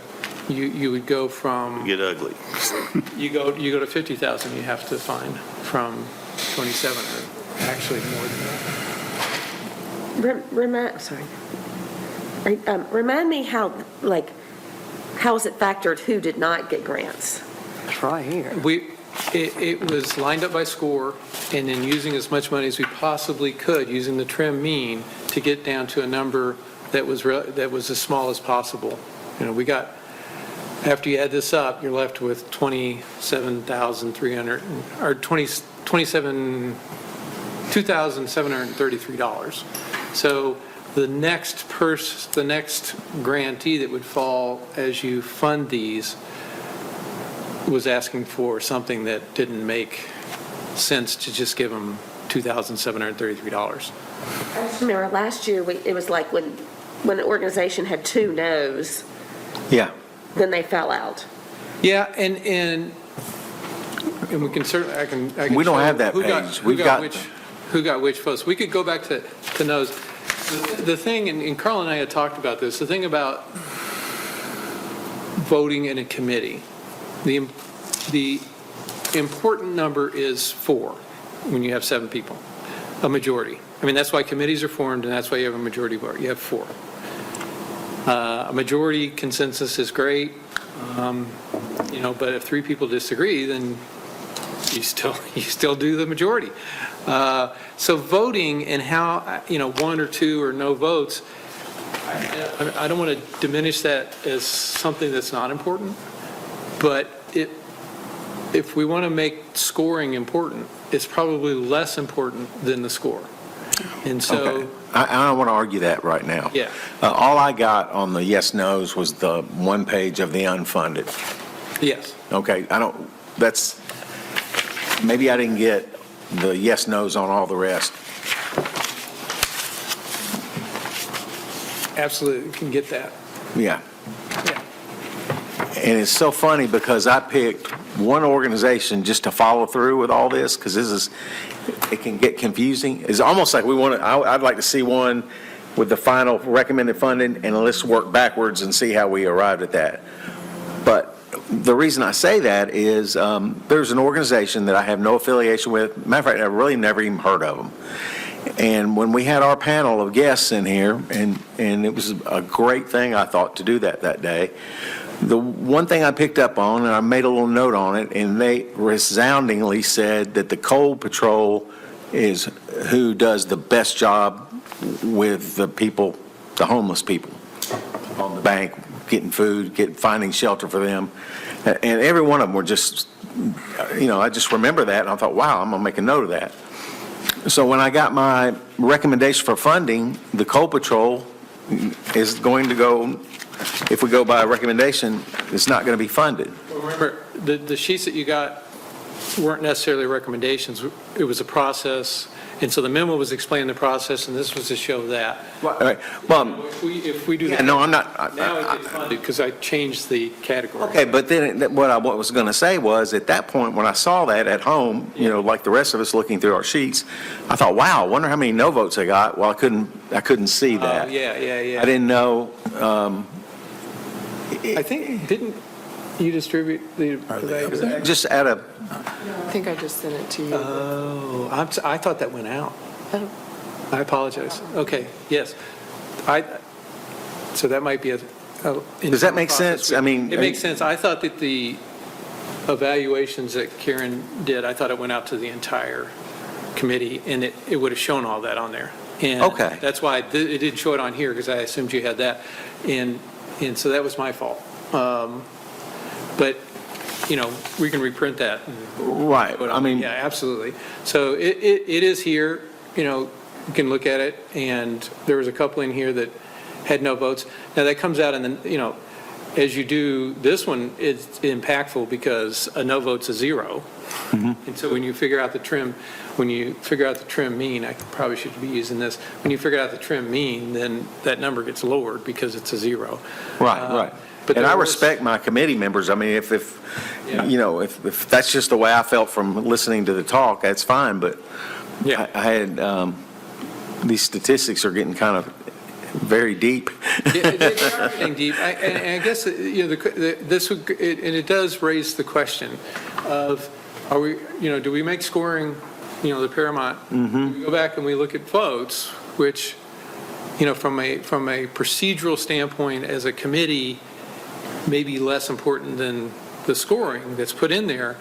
you would go from, Get ugly. you go to 50,000, you have to find from 27, or actually more than that. Remind me how is it factored who did not get grants? It's right here. It was lined up by score, and then using as much money as we possibly could, using the trim mean, to get down to a number that was as small as possible. We got, after you add this up, you're left with $2,733. So the next grantee that would fall as you fund these was asking for something that didn't make sense to just give them $2,733. I just remember last year, it was like when an organization had 2 no's, Yeah. then they fell out. Yeah, and we can certainly, I can We don't show have that who got- page. who We've got who got which votes. We could go back to no's. The thing, and Carl and I had talked about this, the thing about voting in a committee, the important number is 4 when you have 7 people, a majority. I mean, that's why committees are formed, and that's why you have a majority vote. You have 4. A majority consensus is great, but if 3 people disagree, then you still do the majority. So voting and how, 1 or 2 or no votes, I don't want to diminish that as something that's not important, but if we want to make scoring important, it's probably less important than the score. And so, Okay. I don't want to argue that right now. Yeah. All I got on the yes, no's was the one page of the unfunded. yes. Okay, maybe I didn't get the yes, no's on all the rest. Absolutely, you can get that. Yeah. Yeah. And it's so funny because I picked one organization just to follow through with all this, because it can get confusing. It's almost like I'd like to see one with the final recommended funding, and let's work backwards and see how we arrived at that. But the reason I say that is there's an organization that I have no affiliation with. Matter of fact, I've really never even heard of them. And when we had our panel of guests in here, and it was a great thing, I thought, to do that day, the one thing I picked up on, and I made a little note on it, and they resoundingly said that the Coal Patrol is who does the best job with the people, the homeless people on the bank, getting food, finding shelter for them. And every one of them were just, I just remember that, and I thought, wow, I'm going to make a note of that. So when I got my recommendation for funding, the Coal Patrol is going to go, if we go by a recommendation, it's not going to be funded. Remember, the sheets that you got weren't necessarily recommendations. It was a process, and so the memo was explaining the process, and this was to show that. All right. Well, If we do that. no, I'm not. Now it gets funded because I changed the category. Okay, but then what I was going to say was, at that point, when I saw that at home, like the rest of us looking through our sheets, I thought, wow, I wonder how many no votes I got. Well, I couldn't see that. Oh, yeah. I didn't know. I think, didn't you distribute the? Just at a, I think I just sent it to you. Oh, I thought that went out. Oh. I apologize. Okay, yes. So that might be a. Does that make sense? I mean, It makes sense. I thought that the evaluations that Karen did, I thought it went out to the entire committee, and it would have shown all that on there. And Okay. that's why it didn't show it on here, because I assumed you had that. And so that was my fault. But, we can reprint that. right. I mean, Yeah, absolutely. So it is here, you can look at it, and there was a couple in here that had no votes. Now, that comes out in the, as you do this one, it's impactful because a no vote's a zero. And so when you figure out the trim mean, I probably should be using this, when you figure out the trim mean, then that number gets lowered because it's a zero. right. But And I there was- respect my committee members. I mean, if that's just the way I felt from listening to the talk, that's fine. But Yeah. I had, these statistics are getting kind of very deep. Yeah, they are getting deep. And I guess, it does raise the question of, are we, do we make scoring, the paramount? Mm-hmm. We go back and we look at votes, which, from a procedural standpoint, as a committee, may be less important than the scoring that's put in there.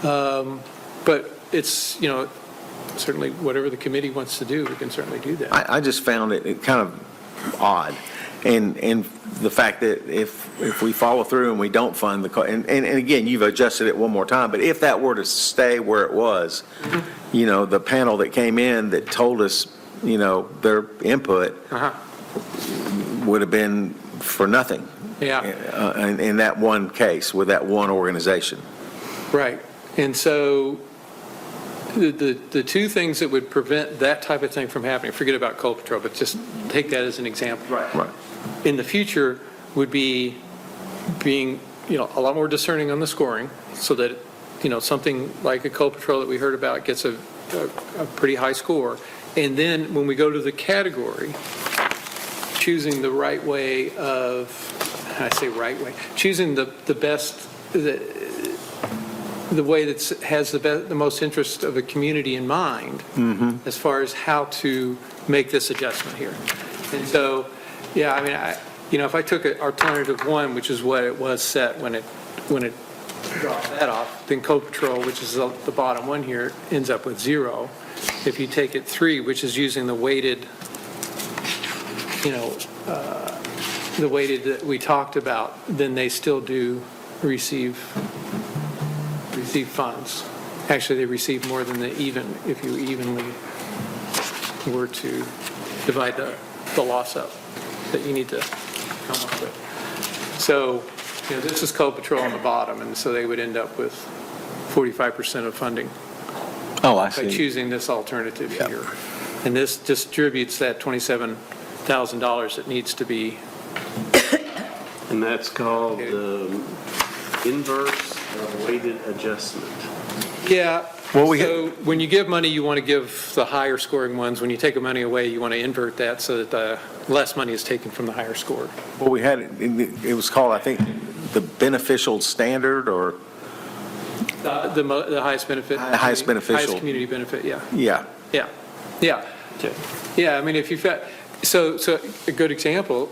But it's, certainly whatever the committee wants to do, we can certainly do that. I just found it kind of odd. And the fact that if we follow through and we don't fund and again, you've adjusted it one more time, but if that were to stay where it was, the panel that came in that told us, their input would have been for nothing. Yeah. In that one case, with that one organization. Right. And so the two things that would prevent that type of thing from happening, forget about Coal Patrol, but just take that as an example. Right. In the future would be being, a lot more discerning on the scoring so that, something like a Coal Patrol that we heard about gets a pretty high score. And then when we go to the category, choosing the right way of, I say right way, choosing the best, the way that has the most interest of a community in mind as far as how to make this adjustment here. And so, yeah, I mean, if I took alternative one, which is what it was set when it dropped that off, then Coal Patrol, which is the bottom one here, ends up with 0. If you take it 3, which is using the weighted, the weighted that we talked about, then they still do receive funds. Actually, they receive more than the even, if you evenly were to divide the loss up that you need to come up with. So, this is Coal Patrol on the bottom, and so they would end up with 45% of funding Oh, I by choosing this alternative here. And this distributes that $27,000 that needs to be And that's called inverse of weighted adjustment. Yeah. Well, we- So when you give money, you want to give the higher scoring ones. When you take the money away, you want to invert that so that the less money is taken from the higher score. Well, we had, it was called, I think, the beneficial standard, or, The highest benefit. Highest beneficial. Highest community benefit, yeah. yeah. Yeah, yeah. Yeah, I mean, if you've got, so a good example,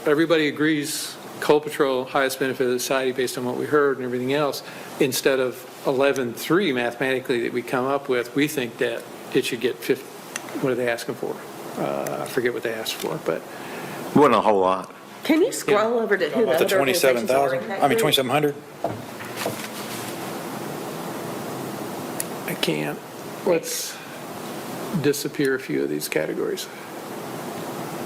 everybody agrees Coal Patrol, highest benefit of the society based on what we heard and everything else. Instead of 11.3 mathematically that we come up with, we think that it should get 50, what are they asking for? I forget what they asked for, but Wasn't a whole lot. Can you scroll over to who the The other organizations are in 27,000, that I mean, group? 2,700? I can't. Let's disappear a few of these categories.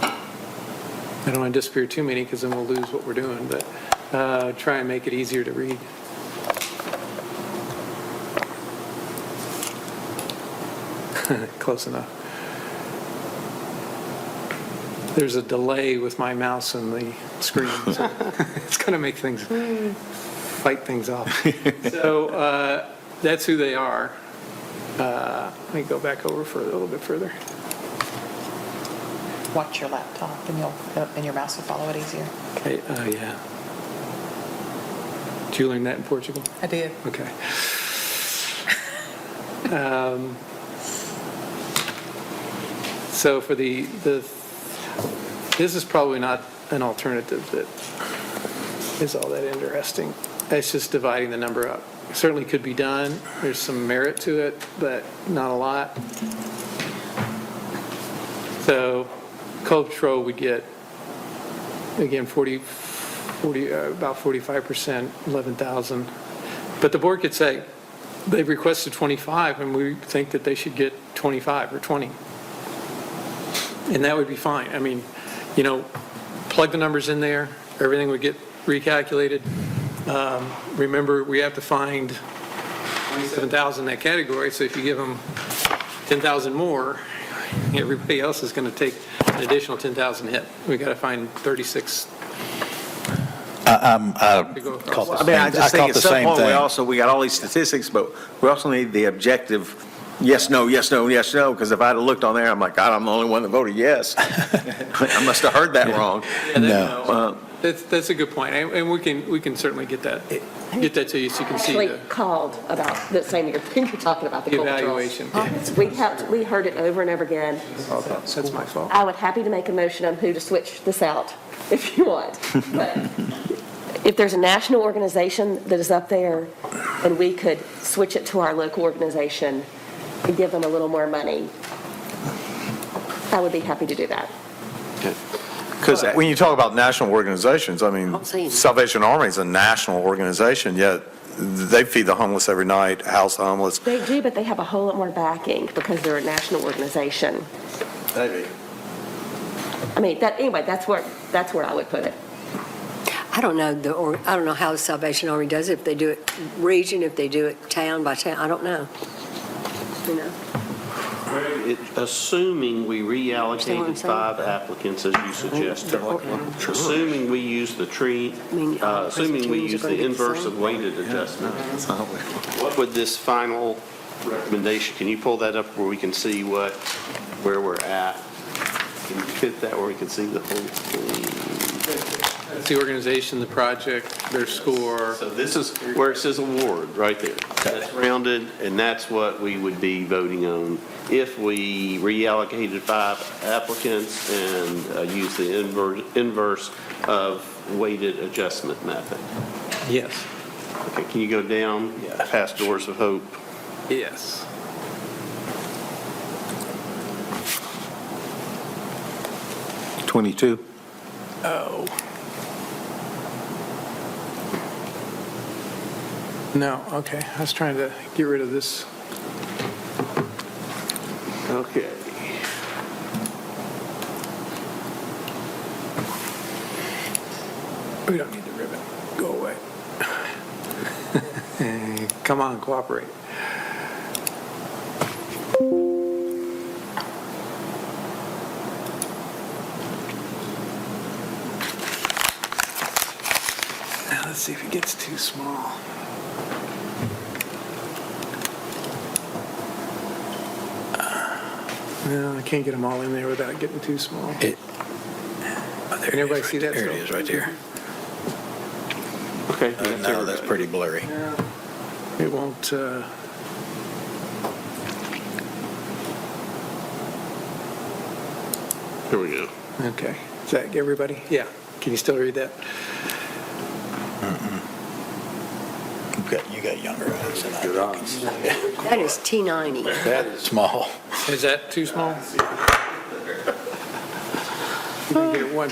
I don't want to disappear too many because then we'll lose what we're doing, but try and make it easier to read. Close enough. There's a delay with my mouse and the screen, so it's going to make things, fight things off. So that's who they are. Let me go back over for a little bit further. Watch your laptop and your mouse will follow it easier. Okay, yeah. Did you learn that in Portugal? I did. Okay. So for this is probably not an alternative that is all that interesting. It's just dividing the number up. Certainly could be done. There's some merit to it, but not a lot. So Coal Patrol would get, again, about 45%, 11,000. But the board could say, they've requested 25, and we think that they should get 25 or 20. And that would be fine. I mean, plug the numbers in there, everything would get recalculated. Remember, we have to find 27,000 in that category, so if you give them 10,000 more, everybody else is going to take an additional 10,000 hit. We got to find 36. to go across. I mean, I just think caught at the some same point, thing. we got all these statistics, but we also need the objective, yes, no, yes, no, yes, no, because if I'd have looked on there, I'm like, God, I'm the only one that voted yes. I must have heard that wrong. No. That's a good point, and we can certainly get that to you so you can see Actually the called about the same thing you're talking about, the Coal Patrol. evaluation. We heard it over and over again. That's my fault. I would happy to make a motion on who to switch this out if you want. But if there's a national organization that is up there and we could switch it to our local organization and give them a little more money, I would be happy to do that. Because when you talk about national organizations, I mean, Salvation Army is a national organization, yet they feed the homeless every night, house the homeless. They do, but they have a whole lot more backing because they're a national organization. Maybe. I mean, anyway, that's where I would put it. I don't know, I don't know how the Salvation Army does it, if they do it region, if they do it town by town, I don't know. Assuming we Understand what I'm reallocated saying? 5 applicants as you suggested, assuming we use the assuming we use the inverse of weighted adjustment, what would this final recommendation, can you pull that up where we can see where we're at? Can you fit that where we can see the whole thing? That's the organization, the project, their score. So this is where it says award, right there. That's rounded, and that's what we would be voting on if we reallocated 5 applicants and use the inverse of weighted adjustment method. Yes. Okay, can you go down past Doors of Hope? Yes. $22. Oh. No, okay, I was trying to get rid of this. Okay. We don't need the ribbon. Go away. Come on, cooperate. Let's see if it gets too small. No, I can't get them all in there without getting too small. Can everybody see that? There it is, right there. Okay. No, that's pretty blurry. It won't, Here we go. okay. Is that everybody? Yeah. Can you still read that? You got younger eyes than I do. That is T90. That is small. Is that too small? You can get one,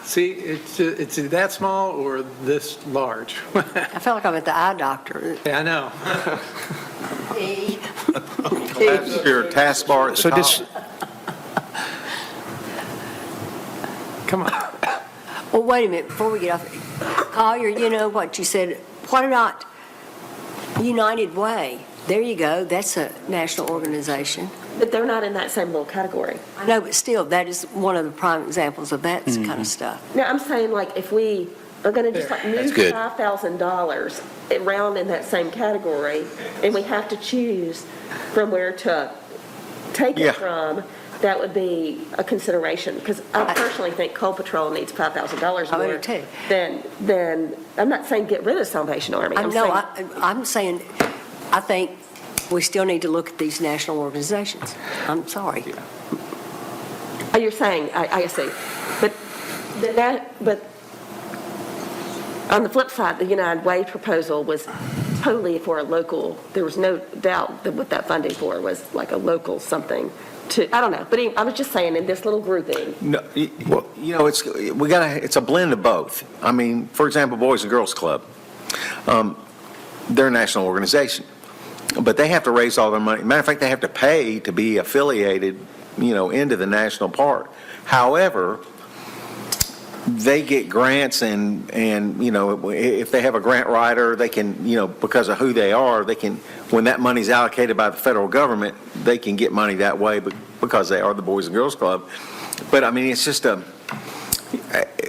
see, it's that small or this large. I felt like I'm at the eye doctor. Yeah, I know. That's your taskbar at the So top. this, Come on. Well, wait a minute, before we get off, Collier, you know what you said, why not United Way? There you go, that's a national organization. But they're not in that same little category. I know, but still, that is one of the prime examples of that kind of stuff. Now, I'm saying like if we are going to just like That's move good. $5,000 around in that same category, and we have to choose from where to take Yeah. it from, that would be a consideration. Because I personally think Coal Patrol needs $5,000 I do more too. than, I'm not saying get rid of Salvation Army. I'm saying, I think we still need to look at these national organizations. I'm sorry. Oh, you're saying, I see. But on the flip side, the United Way proposal was totally for a local, there was no doubt that what that funding for was like a local something to, I don't know. But I was just saying in this little grouping, No, it's a blend of both. I mean, for example, Boys and Girls Club, they're a national organization, but they have to raise all their money. Matter of fact, they have to pay to be affiliated, into the national park. However, they get grants and if they have a grant writer, they can, because of who they are, they can, when that money's allocated by the federal government, they can get money that way because they are the Boys and Girls Club. But I mean, it's just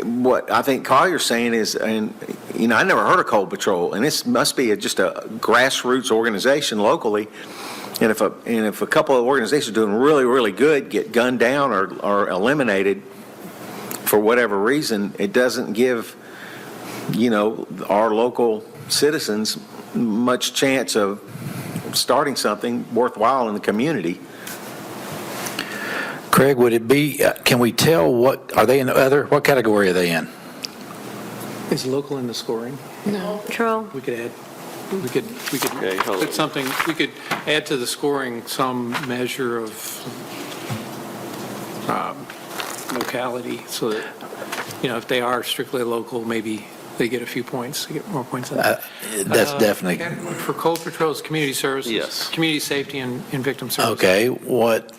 what I think Collier's saying is, and I never heard of Coal Patrol, and this must be just a grassroots organization locally. And if a couple of organizations doing really, really good get gunned down or eliminated for whatever reason, it doesn't give, our local citizens much chance of starting something worthwhile in the community. Craig, would it be, can we tell what category are they in? Is local in the scoring? Patrol? We could add, we could Okay, hold put on. something, we could add to the scoring some measure of locality so that, if they are strictly local, maybe they get a few points, they get more points than that. That's definitely, Category For Coal Patrol's community services. Yes. Community safety and victim services. okay, what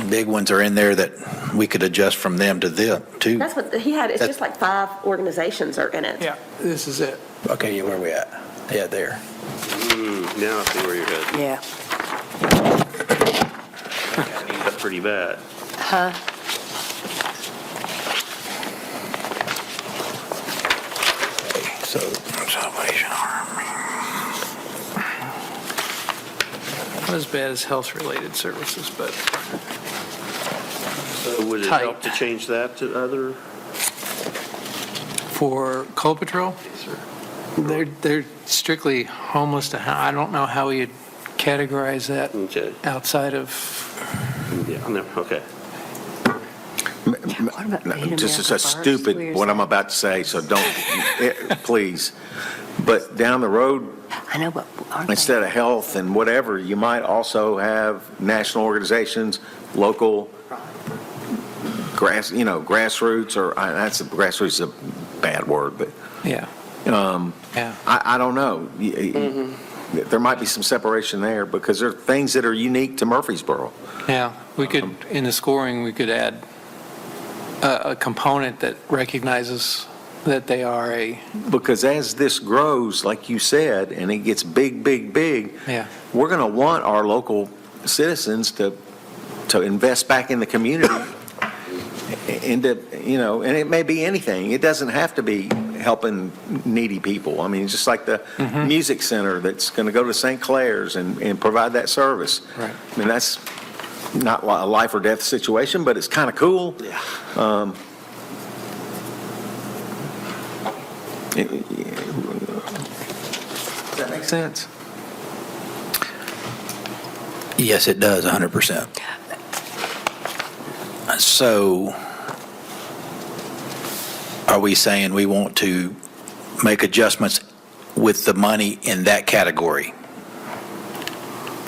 big ones are in there that we could adjust from them to them, too? that's what he had. It's just like 5 organizations are in it. Yeah, this is it. Okay, yeah, where are we at? Yeah, there. Now I see where you're headed. Yeah. That's pretty bad. Huh? So, Salvation Army. Not as bad as health-related services, but So would it Tight. help to change that to other? for Coal Patrol, they're strictly homeless to, I don't know how we'd categorize that Okay. outside of, Yeah, no, okay. What about Native This is American a forest? stupid, Where's what that? I'm about to say, so don't, please. But down the road, I know, but aren't they? instead of health and whatever, you might also have national organizations, local grassroots, or grassroots is a bad word, but yeah. Yeah. I don't know. There might be some separation there because there are things that are unique to Murfreesboro. Yeah, we could, in the scoring, we could add a component that recognizes that they are Because as this grows, like you said, and it gets big, big, big, yeah, we're going to want our local citizens to invest back in the community, and it may be anything. It doesn't have to be helping needy people. I mean, just like the music center that's going to go to St. Clair's and provide that service. Right. I mean, that's not a life or death situation, but it's kind of cool. Yeah. Does that make sense? Yes, it does, 100%. So are we saying we want to make adjustments with the money in that category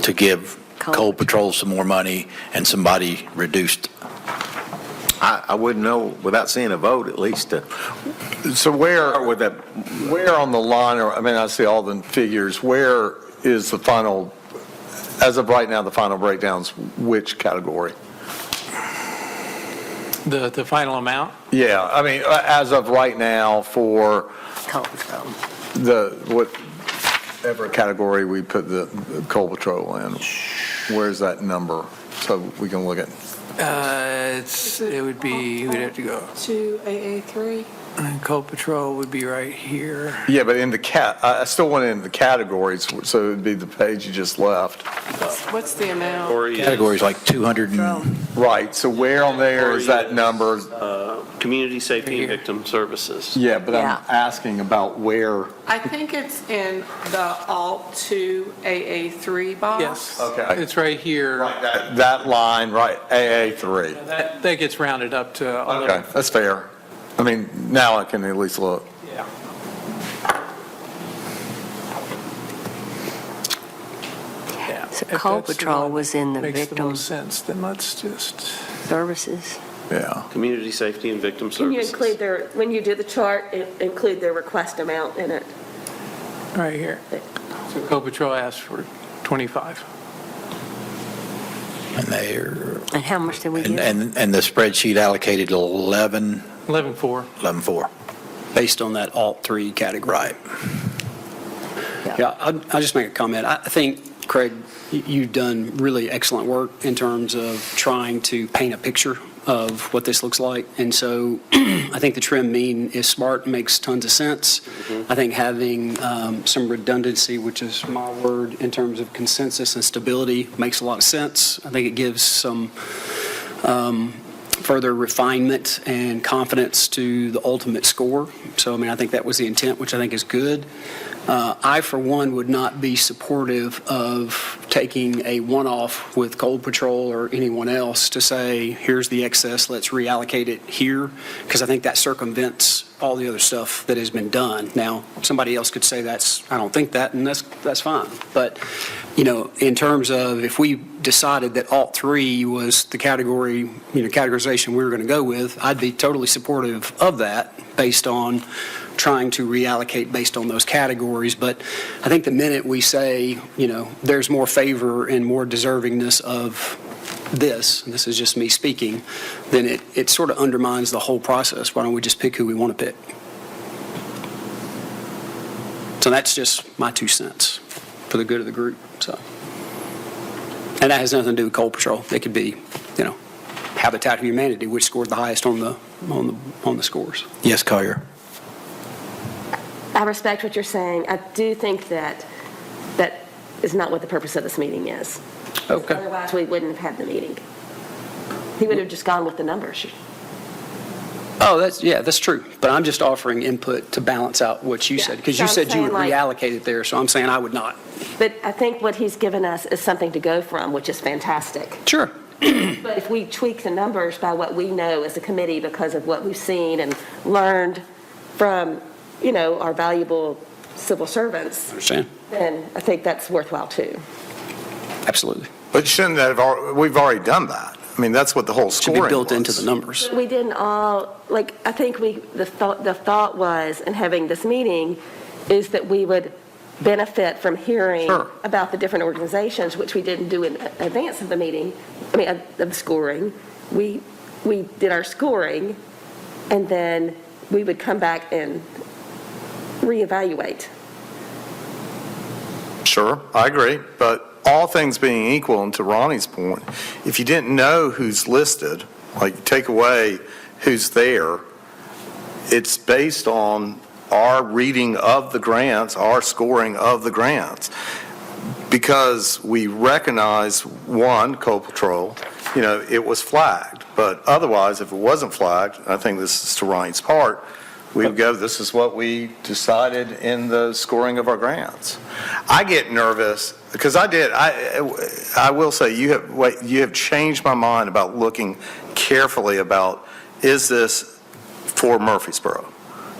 to give Coal Patrol some more money and somebody reduced? I wouldn't know without seeing a vote, at least, to So where, start with that. where on the line, or, I mean, I see all the figures, where is the final, as of right now, the final breakdowns, which category? The final amount? Yeah, I mean, as of right now for Coal Patrol. whatever category we put the Coal Patrol in, where's that number? So we can look at, It would be, we'd have to go, To AA3? and Coal Patrol would be right here. yeah, but in the I still want it in the categories, so it'd be the page you just left. What's the amount? Or is, Categories like 200 and, Right, so where on there is that number? Community Safety and Here. Victim Services. Yeah, but I'm Yeah. asking about where. I think it's in the Alt 2 AA3 box. Yes. Okay. It's right here. That line, right, AA3. That gets rounded up to 11. Okay, that's fair. I mean, now I can at least look. Yeah. Yeah. So If Coal that's the Patrol one was in the Makes the victim most sense, then let's just, services. Yeah. Community Safety and Victim Can you Services. include their, when you do the chart, include their request amount in it? right here. So Coal Patrol asked for 25. and they're, And how much did we give? and the spreadsheet allocated 11, 11.4. 11.4. based on that Alt-3 category. Right. Yeah, I'll just make a comment. I think, Craig, you've done really excellent work in terms of trying to paint a picture of what this looks like. And so I think the trim mean is smart, makes tons of sense. I think having some redundancy, which is my word, in terms of consensus and stability, makes a lot of sense. I think it gives some further refinement and confidence to the ultimate score. So, I mean, I think that was the intent, which I think is good. I, for one, would not be supportive of taking a one-off with Coal Patrol or anyone else to say, here's the excess, let's reallocate it here, because I think that circumvents all the other stuff that has been done. Now, somebody else could say I don't think that, and that's fine. But, you know, in terms of if we decided that Alt 3 was the category, categorization we were going to go with, I'd be totally supportive of that based on trying to reallocate based on those categories. But I think the minute we say, there's more favor and more deservingness of this, and this is just me speaking, then it sort of undermines the whole process. Why don't we just pick who we want to pick? So that's just my 2 cents for the good of the group. So, and that has nothing to do with Coal Patrol. It could be, Habitat for Humanity, which scored the highest on the scores. Yes, Collier. I respect what you're saying. I do think that is not what the purpose of this meeting is. Okay. Otherwise, we wouldn't have had the meeting. He would have just gone with the numbers. Oh, that's true. But I'm just offering input to balance out what you said, because you So I'm said you would saying, like- reallocate it there, so I'm saying I would not. But I think what he's given us is something to go from, which is fantastic. Sure. But if we tweak the numbers by what we know as a committee because of what we've seen and learned from, our valuable civil servants, Understand? then I think that's worthwhile too. Absolutely. But shouldn't that have, we've already done that. I mean, that's what the whole Should scoring be built into was. the numbers. We didn't all, I think the thought was, in having this meeting, is that we would benefit from hearing Sure. about the different organizations, which we didn't do in advance of the meeting, of the scoring. We did our scoring, and then we would come back and reevaluate. Sure, I agree, but all things being equal, and to Ronnie's point, if you didn't know who's listed, like take away who's there, it's based on our reading of the grants, our scoring of the grants, because we recognize, one, Coal Patrol, it was flagged. But otherwise, if it wasn't flagged, I think this is to Ryan's part, we would go, this is what we decided in the scoring of our grants. I get nervous, because I will say, you have changed my mind about looking carefully about, is this for Murfreesboro?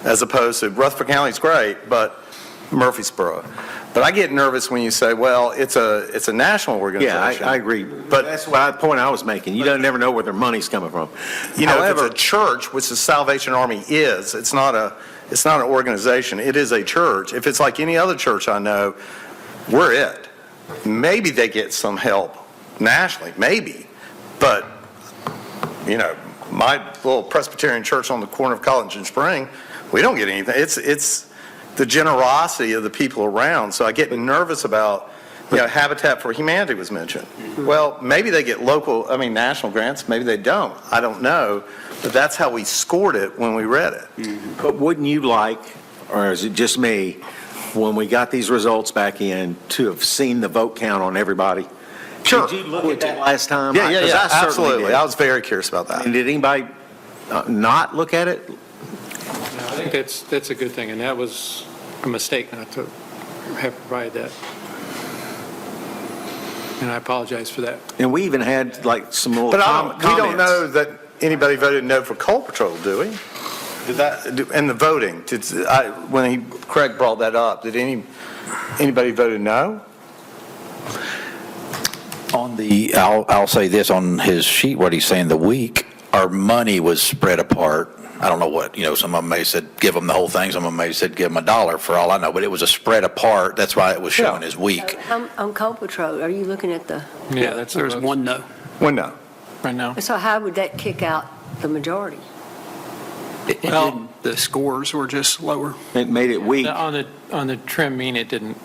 As opposed to, Rutherford County's great, but Murfreesboro. But I get nervous when you say, well, it's a national Yeah, organization. I agree. But that's the point I was making. You don't never know where their money's coming from. If it's However, a church, which the Salvation Army is, it's not an organization, it is a church. If it's like any other church I know, we're it. Maybe they get some help nationally, maybe. But, my little Presbyterian church on the corner of College and Spring, we don't get anything. It's the generosity of the people around. So I get nervous about, Habitat for Humanity was mentioned. Well, maybe they get national grants, maybe they don't. I don't know. But that's how we scored it when we read it. but wouldn't you like, or is it just me, when we got these results back in, to have seen the vote count on everybody? Sure. Did you look at that last time? Yeah, 'Cause I certainly absolutely. did. I was very curious about that. And did anybody not look at it? I think that's a good thing, and that was a mistake not to have provided that. And I apologize for that. And we even had like some little But comments. we don't know that anybody voted no for Coal Patrol, do we? And the voting, when Craig brought that up, did anybody voted no? I'll say this on his sheet, what he's saying, the week, our money was spread apart. I don't know what, some of them may have said, give them the whole thing. Some of them may have said, give them $1 for all I know, but it was a spread apart. That's why it was showing as week. On Coal Patrol, are you looking at the, Yeah, that's There was one no. Well, no. right now. so how would that kick out the majority? Well- The scores were just lower. It made it weak, On the trim mean, it didn't,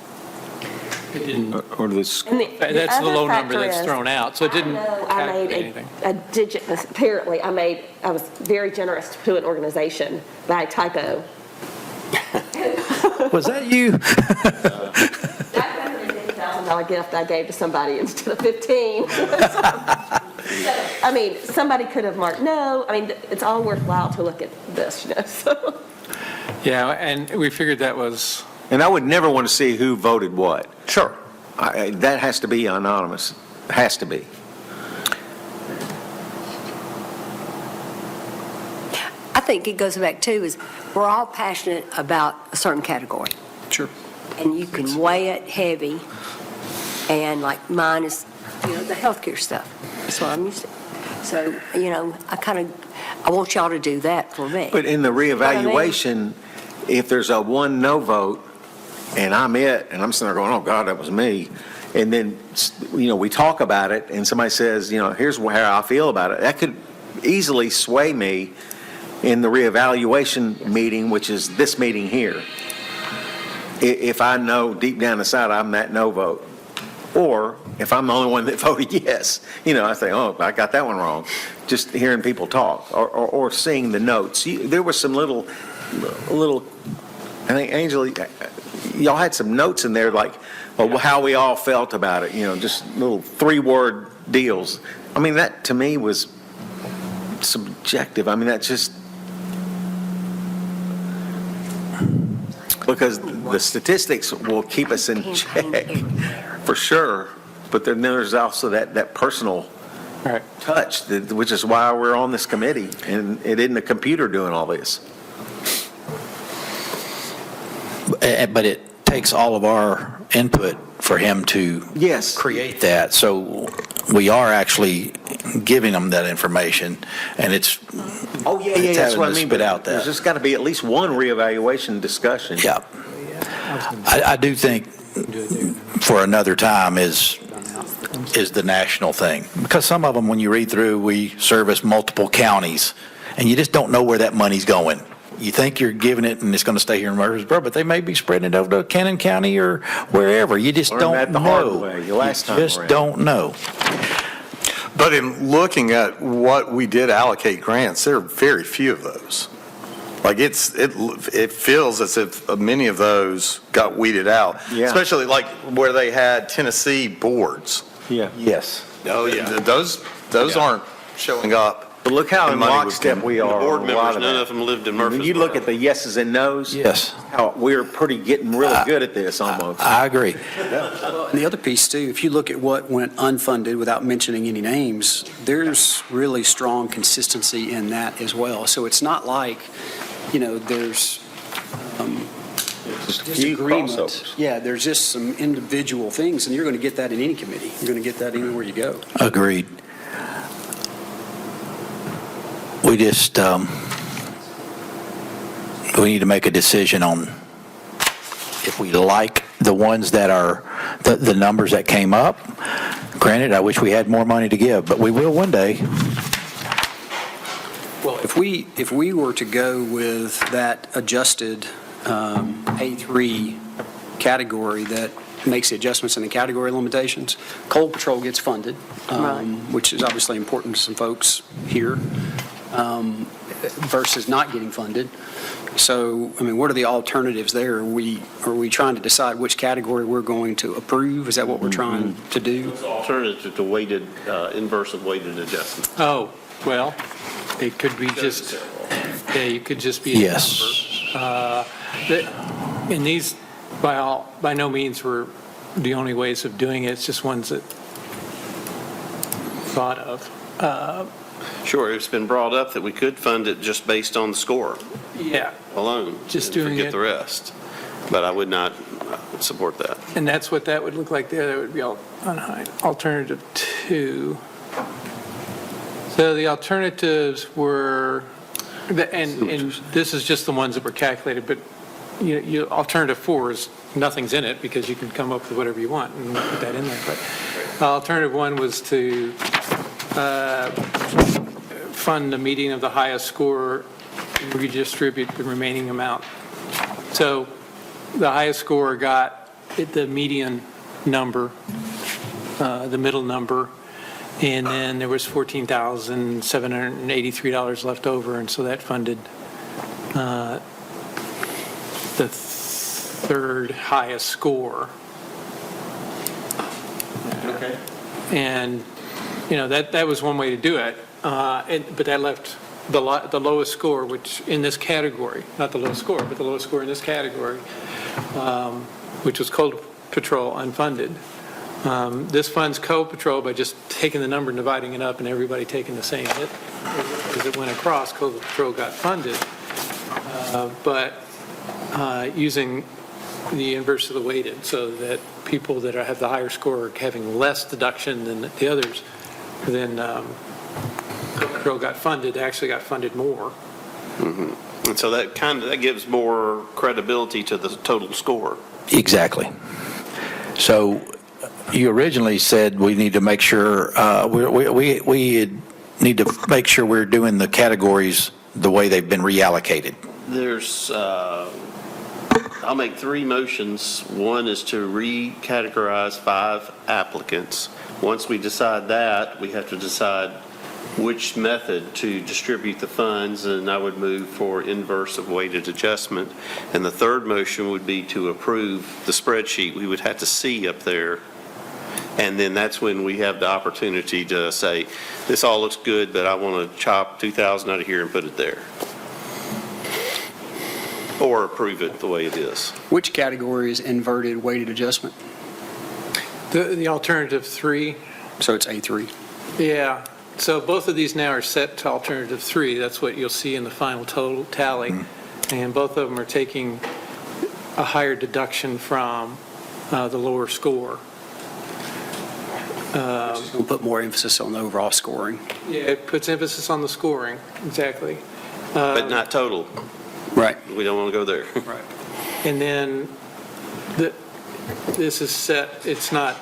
or this, And that's the other low number factor that's is, thrown out, so it didn't I made calculate anything. a digit, apparently, I was very generous to an organization by typo. Was that you? That's $150,000 gift I gave to somebody instead of 15. Somebody could have marked no. It's all worthwhile to look at this, so. Yeah, and we figured that was, and I would never want to see who voted what. Sure. That has to be anonymous, has to be. I think it goes back too, is we're all passionate about a certain category. Sure. And you can weigh it heavy, and like mine is, the healthcare stuff. That's what I'm used to. So, I want y'all to do that for me. But in the reevaluation, if there's a one no vote, and I'm it, and I'm sitting there going, oh, God, that was me, and then, we talk about it, and somebody says, here's how I feel about it, that could easily sway me in the reevaluation meeting, which is this meeting here. If I know deep down inside I'm that no vote. Or if I'm the only one that voted yes, I say, oh, I got that one wrong. Just hearing people talk or seeing the notes. There was some little, I think, Angela, y'all had some notes in there like how we all felt about it, just little 3-word deals. That to me was subjective. That's just, because the statistics will keep us in check, for sure, but then there's also that personal right. touch, which is why we're on this committee, and it isn't a computer doing all this. But it takes all of our input for him to Yes. create that. So we are actually giving them that information, and it's Oh, yeah, It's that's having what I to mean. spit but out that. There's just got to be at least one reevaluation discussion. Yeah. I do think for another time is the national thing. Because some of them, when you read through, we service multiple counties, and you just don't know where that money's going. You think you're giving it and it's going to stay here in Murfreesboro, but they may be spreading it over to Cannon County or wherever. You just Learned don't that the hard know. way, the last time You just around. don't know. But in looking at what we did allocate grants, there are very few of those. Like it feels as if many of those got weeded out. Yeah. Especially like where they had Tennessee boards. Yeah. Yes. Oh, yeah. Those aren't showing up. But look how in And money was lockstep we The are. board on a lot members, none that. of them lived in When Murfreesboro. you look at the yeses and nos. Yes. How we're getting really good at this almost. I agree. And the other piece too, if you look at what went unfunded without mentioning any names, there's really strong consistency in that as well. So it's not like, there's Just a few disagreement. crossovers. Yeah, there's just some individual things, and you're going to get that in any committee. You're going to get that anywhere you go. Agreed. We just, we need to make a decision on if we like the ones that are, the numbers that came up. Granted, I wish we had more money to give, but we will one day. Well, if we were to go with that adjusted A3 category that makes the adjustments in the category limitations, Coal Patrol gets funded, which is obviously important to some folks here, versus not getting funded. So, what are the alternatives there? Are we trying to decide which category we're going to approve? Is that what we're trying to do? Alternative to weighted, inverse of weighted adjustment. Oh, well, it could be just, yeah, you could just be a Yes. number. And these, by no means were the only ways of doing it, it's just ones that thought of. Sure, it's been brought up that we could fund it just based on the score Yeah, alone. Just and doing forget it- the rest. But I would not support that. and that's what that would look like there. That would be on alternative 2. So the alternatives were, and this is just the ones that were calculated, but alternative 4 is, nothing's in it because you can come up with whatever you want and we'll put that in there. But alternative 1 was to fund the median of the highest score and redistribute the remaining amount. So the highest score got the median number, the middle number, and then there was $14,783 left over, and so that funded the third highest score. Okay. And, that was one way to do it, but that left the lowest score, which in this category, not the lowest score, but the lowest score in this category, which was Coal Patrol unfunded. This funds Coal Patrol by just taking the number and dividing it up and everybody taking the same hit. As it went across, Coal Patrol got funded, but using the inverse of the weighted, so that people that have the higher score are having less deduction than the others, then Coal Patrol got funded, actually got funded more. And so that gives more credibility to the total score. Exactly. So you originally said we need to make sure, we need to make sure we're doing the categories the way they've been reallocated. There's, I'll make 3 motions. One is to recategorize 5 applicants. Once we decide that, we have to decide which method to distribute the funds, and I would move for inverse of weighted adjustment. And the third motion would be to approve the spreadsheet we would have to see up there. And then that's when we have the opportunity to say, this all looks good, but I want to chop 2,000 out of here and put it there. Or approve it the way it is. Which category is inverted weighted adjustment? The alternative 3, So it's A3. yeah, so both of these now are set to alternative 3. That's what you'll see in the final total tally. And both of them are taking a higher deduction from the lower score. We'll put more emphasis on the overall scoring. Yeah, it puts emphasis on the scoring, exactly. But not total. Right. We don't want to go there. Right. And then this is set, it's not,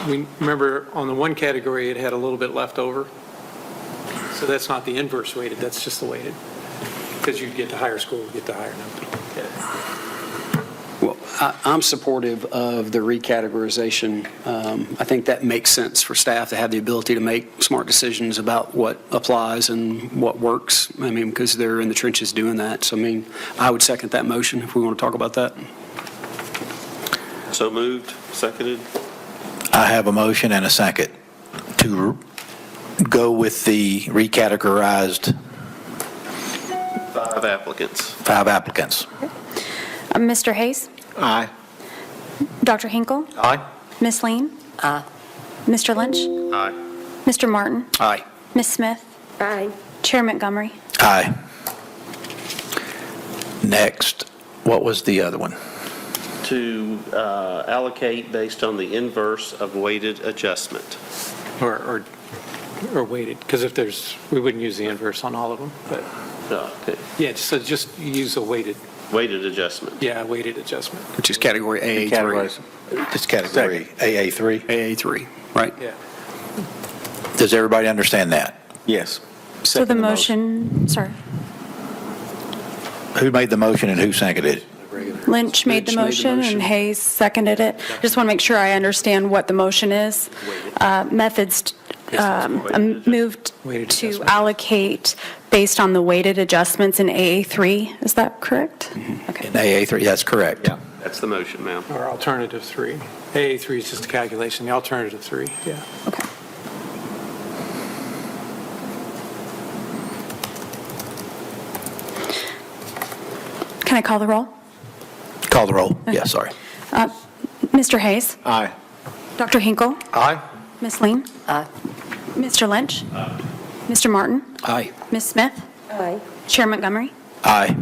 we remember on the one category, it had a little bit left over. So that's not the inverse weighted, that's just the weighted. Because you get the higher score, you get the higher number. Well, I'm supportive of the recategorization. I think that makes sense for staff to have the ability to make smart decisions about what applies and what works. I mean, because they're in the trenches doing that. So, I mean, I would second that motion if we want to talk about that. So moved, seconded. I have a motion and a second to go with the recategorized 5 applicants. 5 applicants. Mr. Hayes? Aye. Dr. Hinkle? Aye. Ms. Lean? Aye. Mr. Lynch? Aye. Mr. Martin? Aye. Ms. Smith? Aye. Chair Montgomery? Aye. Next, what was the other one? To allocate based on the inverse of weighted adjustment. Or weighted, because if there's, we wouldn't use the inverse on all of them, but, Okay. yeah, so just use a weighted, Weighted adjustment. yeah, weighted adjustment. Which is category AA3. Categories. This category, AA3. AA3, right? Yeah. Does everybody understand that? Yes. So the Second motion, sorry, Who made the motion and who seconded it? Lynch made the motion and Hayes seconded it. Just want to make sure I understand what the motion is. Methods moved Weighted to adjustment. allocate based on the weighted adjustments in AA3. Is that correct? Okay. In AA3, that's correct. Yeah. That's the motion, ma'am. Or alternative 3. AA3 is just a calculation, the alternative 3, yeah. Okay. Can I call the roll? Call the roll. Yeah, sorry. Mr. Hayes? Aye. Dr. Hinkle? Aye. Ms. Lean? Aye. Mr. Lynch? Mr. Martin? Aye. Ms. Smith? Aye. Chair Montgomery? Aye.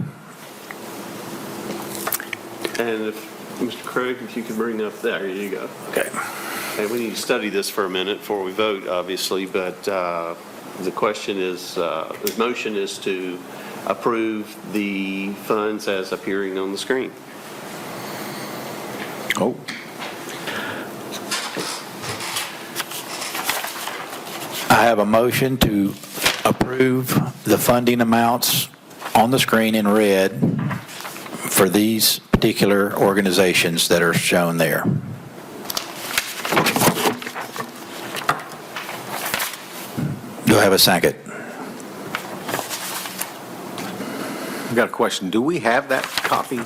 And if, Mr. Craig, if you could bring up, there you go. Okay. And we need to study this for a minute before we vote, obviously, but the question is, the motion is to approve the funds as appearing on the screen. Oh. I have a motion to approve the funding amounts on the screen in red for these particular organizations that are shown there. Do I have a second? I've got a question. Do we have that copy?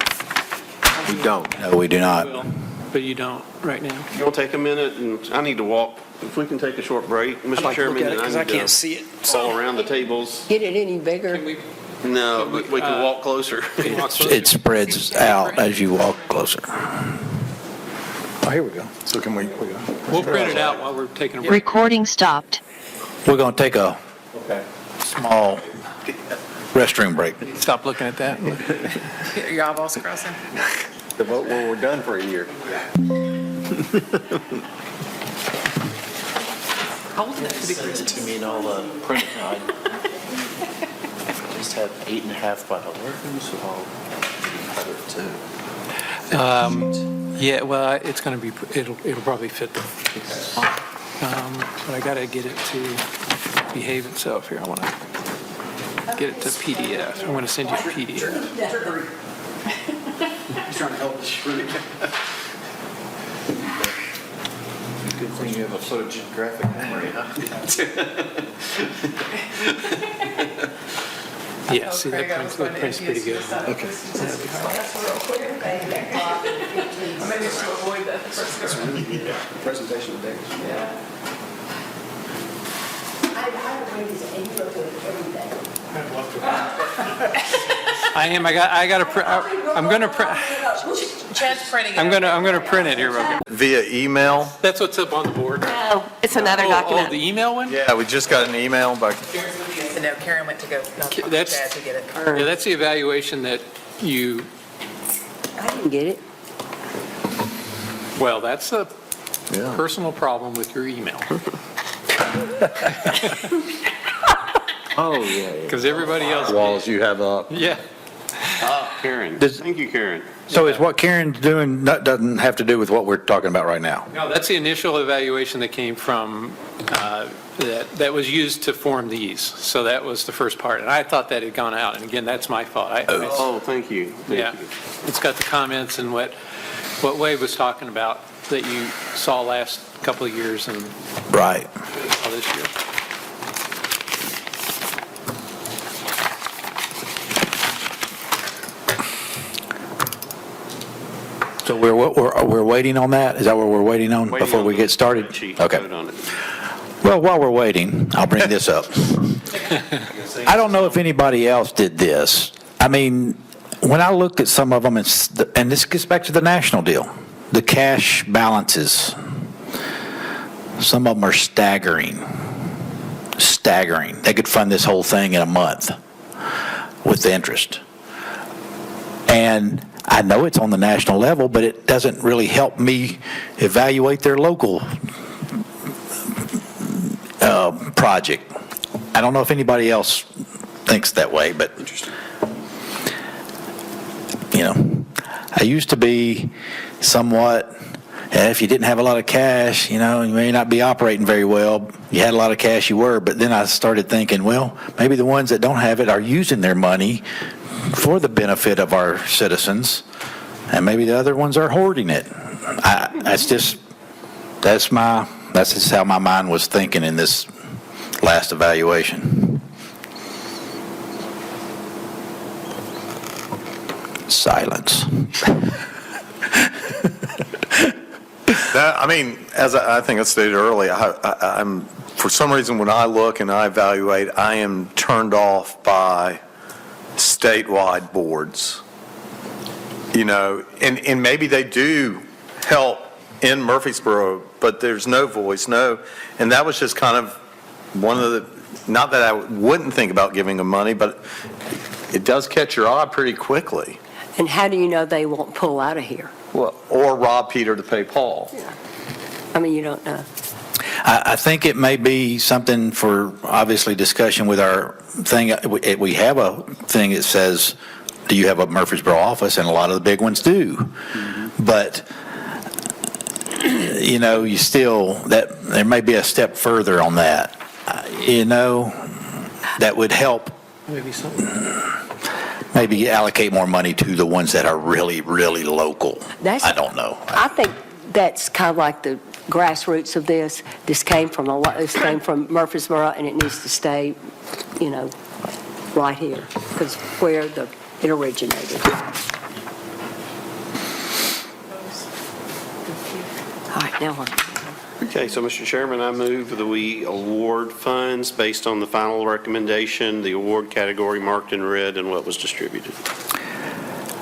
We don't. No, we do not. Well, but you don't right now. You want to take a minute, and I need to walk, if we can take a short break, Mr. Chairman, and I need to see it. all around the tables. Get it any bigger? Can we, No, we can walk closer. It spreads out as you walk closer. Oh, here we go. So can we? we'll print it out while we're taking a break. Recording stopped. We're going to take a small restroom break. Stop looking at that. Your eyeballs crossing? The vote when we're done for a year. Holding it pretty crisp. To me and all the print I just have 8.5 by 11, so I'll cut it too. Yeah, well, it's going to be, it'll probably fit the, but I got to get it to behave itself here. I want to get it to PDF. I'm going to send you a PDF. He's trying to help us shrink. Good thing you have a photographic memory, huh? Yeah, see, that print's pretty good. Okay. Maybe to avoid that. Presentation today. I am, I got to print, I'm going to print, Chad's printing it. I'm going to print it here, real quick. Via email? That's what's up on the board. Oh, it's another Oh, document. the email one? Yeah, we just got an email by, No, Karen went to go, not That's- Chad to get it. Yeah, that's the evaluation that you, I didn't get it. well, that's a personal problem with your email. Oh, yeah. Because everybody else walls did. you have up. Yeah. Karen, Does- thank you, Karen. So is what Karen's doing, that doesn't have to do with what we're talking about right now? No, that's the initial evaluation that came from, that was used to form these. So that was the first part. And I thought that had gone out. And again, that's my fault. Oh, thank you. Thank Yeah. you. It's got the comments and what what Wade was talking about that you saw last couple of years and Right. saw this year. So we're waiting on that? Is that what we're waiting on Waiting before on we the get started? spreadsheet, Okay. vote on it. Well, while we're waiting, I'll bring this up. I don't know if anybody else did this. I mean, when I looked at some of them, and this gets back to the national deal, the cash balances, some of them are staggering. Staggering. They could fund this whole thing in a month with the interest. And I know it's on the national level, but it doesn't really help me evaluate their local project. I don't know if anybody else thinks that way, but, you know, I used to be somewhat, if you didn't have a lot of cash, you know, you may not be operating very well. You had a lot of cash, you were, but then I started thinking, well, maybe the ones that don't have it are using their money for the benefit of our citizens, and maybe the other ones are hoarding it. That's just how my mind was thinking in this last evaluation. Silence. I mean, as I think I stated earlier, I'm, for some reason, when I look and I evaluate, I am turned off by statewide boards. You know, and maybe they do help in Murfreesboro, but there's no voice, and that was just kind of one of the, not that I wouldn't think about giving them money, but it does catch your eye pretty quickly. And how do you know they won't pull out of here? Well, or rob Peter to pay Paul. I mean, you don't know. I think it may be something for, obviously, discussion with our thing. We have a thing that says, do you have a Murfreesboro office? And a lot of the big ones do. But, you know, you still, that there may be a step further on that. You know, that would help Maybe something. maybe allocate more money to the ones that are really, really local. That's- I don't know. I think that's kind of like the grassroots of this. This came from Murfreesboro, and it needs to stay, you know, right here, because where it originated. All right, now what? Okay, so Mr. Chairman, I move that we award funds based on the final recommendation, the award category marked in red, and what was distributed.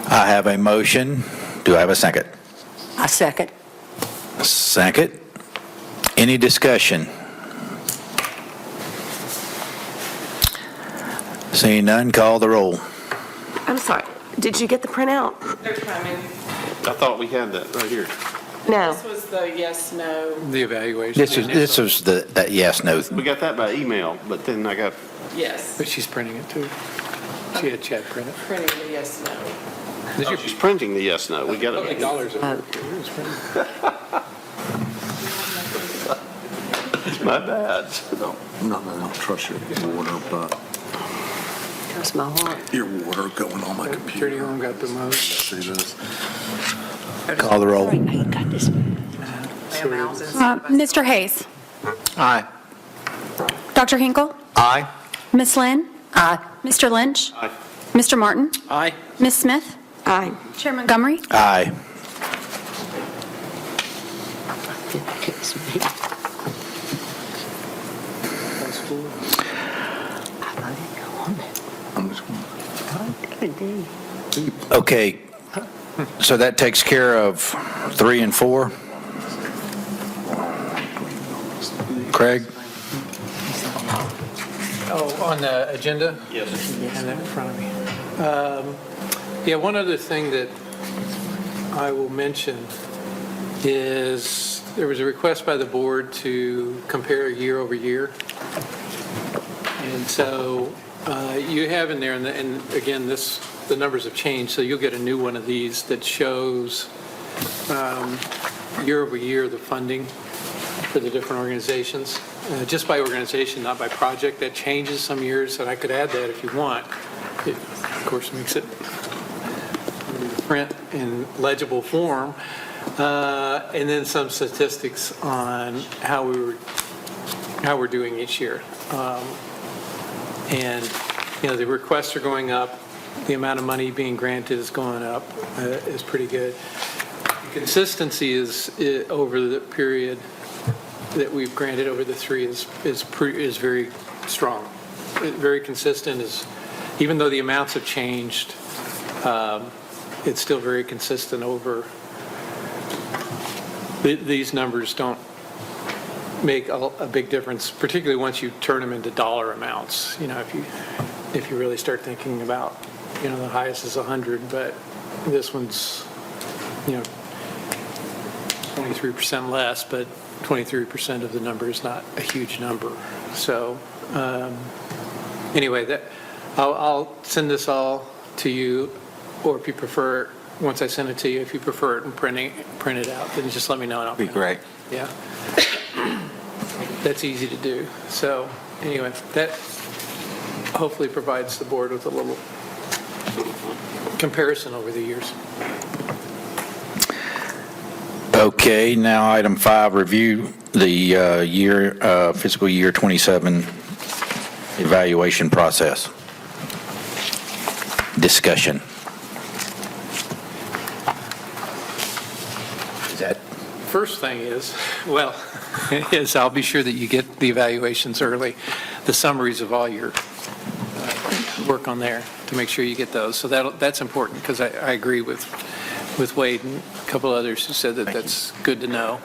I have a motion. Do I have a second? I second. Second. Any discussion? Seeing none, call the roll. I'm sorry, did you get the printout? They're coming. I thought we had that right here. No. This was the yes, no. The evaluation. This was that yes, no. We got that by email, but then I got, Yes. But she's printing it too. She had Chad print it. Printing the yes, no. Did you she's printing the yes, no. We got put the it. dollars over it? It was printed. My bad. No, I don't trust your water, but That's my heart. your water going on my Attorney computer. Holm got the most. See this? Call the roll. Sorry, I ain't got this. Mr. Hayes? Aye. Dr. Hinkle? Aye. Ms. Lynn? Aye. Mr. Lynch? Aye. Mr. Martin? Aye. Ms. Smith? Aye. Chair Montgomery? Aye. It's me. I didn't go on that. I'm just going Okay, so that takes care of 3 and 4? Craig? Oh, on the agenda? Yes. And that in front of me. Yeah, one other thing that I will mention is there was a request by the board to compare year over year. And so you have in there, and again, the numbers have changed, so you'll get a new one of these that shows year over year the funding for the different organizations, just by organization, not by project. That changes some years, and I could add that if you want. It, of course, makes it print in legible form. And then some statistics on how we're doing each year. And, the requests are going up, the amount of money being granted is going up, is pretty good. Consistency is over the period that we've granted over the three is very strong. Very consistent even though the amounts have changed, it's still very consistent over. These numbers don't make a big difference, particularly once you turn them into dollar amounts. If you really start thinking about, the highest is 100, but this one's, 23% less, but 23% of the number is not a huge number. So anyway, I'll send this all to you, or if you prefer, once I send it to you, if you prefer it and print it out, then just let me know. And I'll Be great. Yeah. That's easy to do. So anyway, that hopefully provides the board with a little comparison over the years. Okay, now item 5, review the fiscal year 27 evaluation process. Discussion. Is that? First thing is, I'll be sure that you get the evaluations early, the summaries of all your work on there, to make sure you get those. So that's important, because I agree with Wade and a couple others who said that's good to know.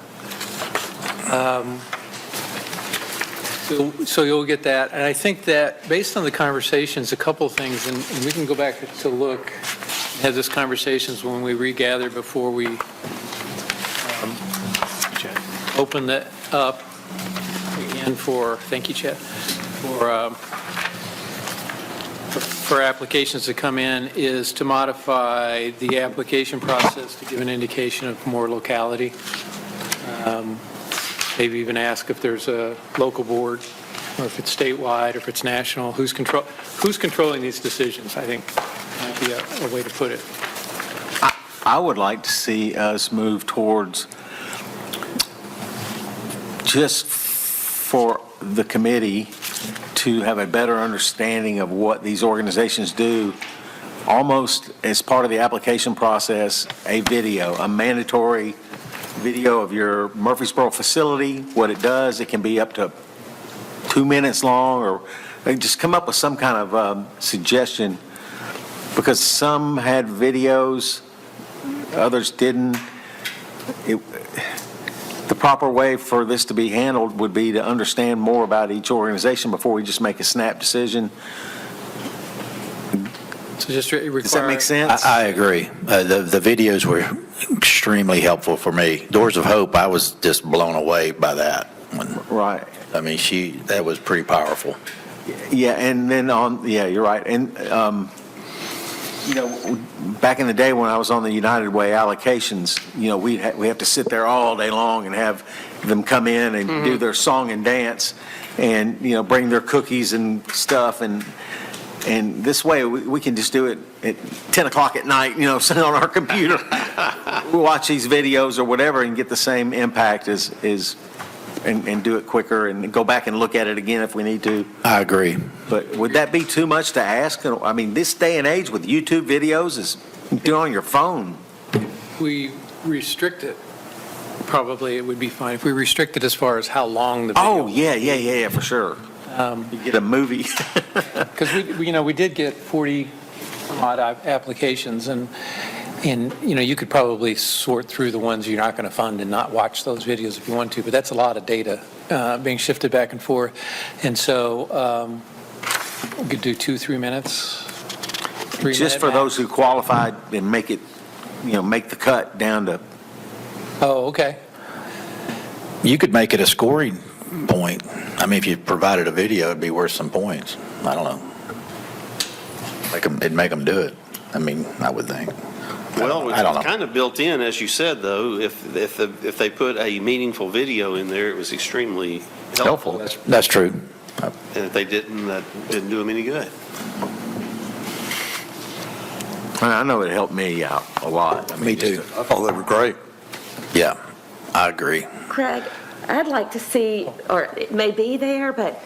So you'll get that. And I think that based on the conversations, a couple things, and we can go back to look, have these conversations when we regather before we open that up again thank you, Chad, for applications to come in, is to modify the application process to give an indication of more locality. Maybe even ask if there's a local board, or if it's statewide, or if it's national, who's controlling these decisions, I think might be a way to put it. I would like to see us move towards, just for the committee to have a better understanding of what these organizations do, almost as part of the application process, a mandatory video of your Murfreesboro facility, what it does. It can be up to 2 minutes long, or just come up with some kind of suggestion, because some had videos, others didn't. The proper way for this to be handled would be to understand more about each organization before we just make a snap decision. So just require. Does that make sense? I agree. The videos were extremely helpful for me. Doors of Hope, I was just blown away by that. Right. I mean, that was pretty powerful. Yeah, and then you're right. And, back in the day when I was on the United Way allocations, we have to sit there all day long and have them come in and do their song and dance, and, bring their cookies and stuff. And this way we can just do it at 10 o'clock at night, sit on our computer. We watch these videos or whatever and get the same impact and do it quicker, and go back and look at it again if we need to. I agree. But would that be too much to ask? I mean, this day and age with YouTube videos is do it on your phone. We restrict it, probably it would be fine. If we restrict it as far as how long the video. Oh, yeah, for sure. You get a movie. Because we did get 40 odd applications, and you could probably sort through the ones you're not going to fund and not watch those videos if you want to, but that's a lot of data being shifted back and forth. And so we could do 2-3 minutes. 3 Just for max. those who qualified and make it, make the cut down to. Oh, okay. You could make it a scoring point. I mean, if you provided a video, it'd be worth some points. I don't know. It'd make them do it. I mean, I would think. Well, I don't know. it's kind of built in, as you said, though. If they put a meaningful video in there, it was extremely helpful. That's true. And if they didn't, that didn't do them any good. I know it helped me out a lot. I mean, Me too. I thought they were great. Yeah, I agree. Craig, I'd like to see, or it may be there, but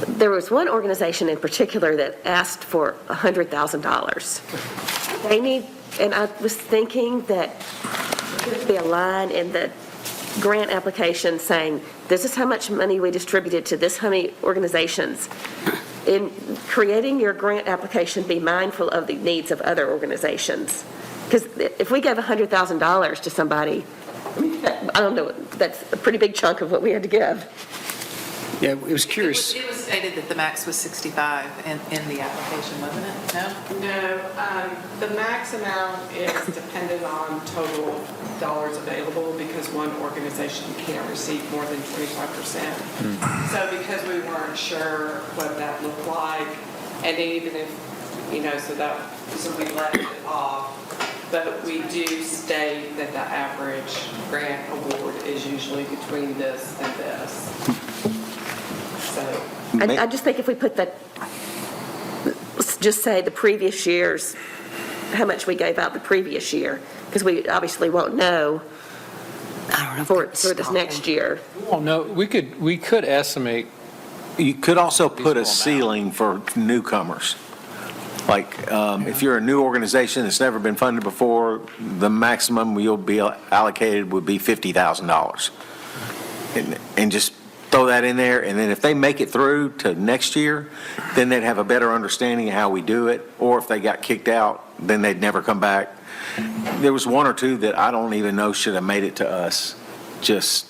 there was one organization in particular that asked for $100,000. They need, and I was thinking that there could be a line in the grant application saying, this is how much money we distributed to this many organizations. In creating your grant application, be mindful of the needs of other organizations. Because if we gave $100,000 to somebody, I don't know, that's a pretty big chunk of what we had to give. Yeah, it was curious. It was stated that the max was 65 in the application, wasn't it? No? No, the max amount is dependent on total dollars available because one organization can't receive more than 25%. So because we weren't sure what that looked like, and even if, so we left it off. But we do state that the average grant award is usually between this and this. So. I just think if we put that, let's just say the previous year's, how much we gave out the previous year, because we obviously won't know for this next year. Oh, no, we could estimate. You could also put a amount. ceiling for newcomers. Like, if you're a new organization that's never been funded before, the maximum you'll be allocated would be $50,000. And just throw that in there, and then if they make it through to next year, then they'd have a better understanding of how we do it, or if they got kicked out, then they'd never come back. There was one or two that I don't even know should have made it to us, just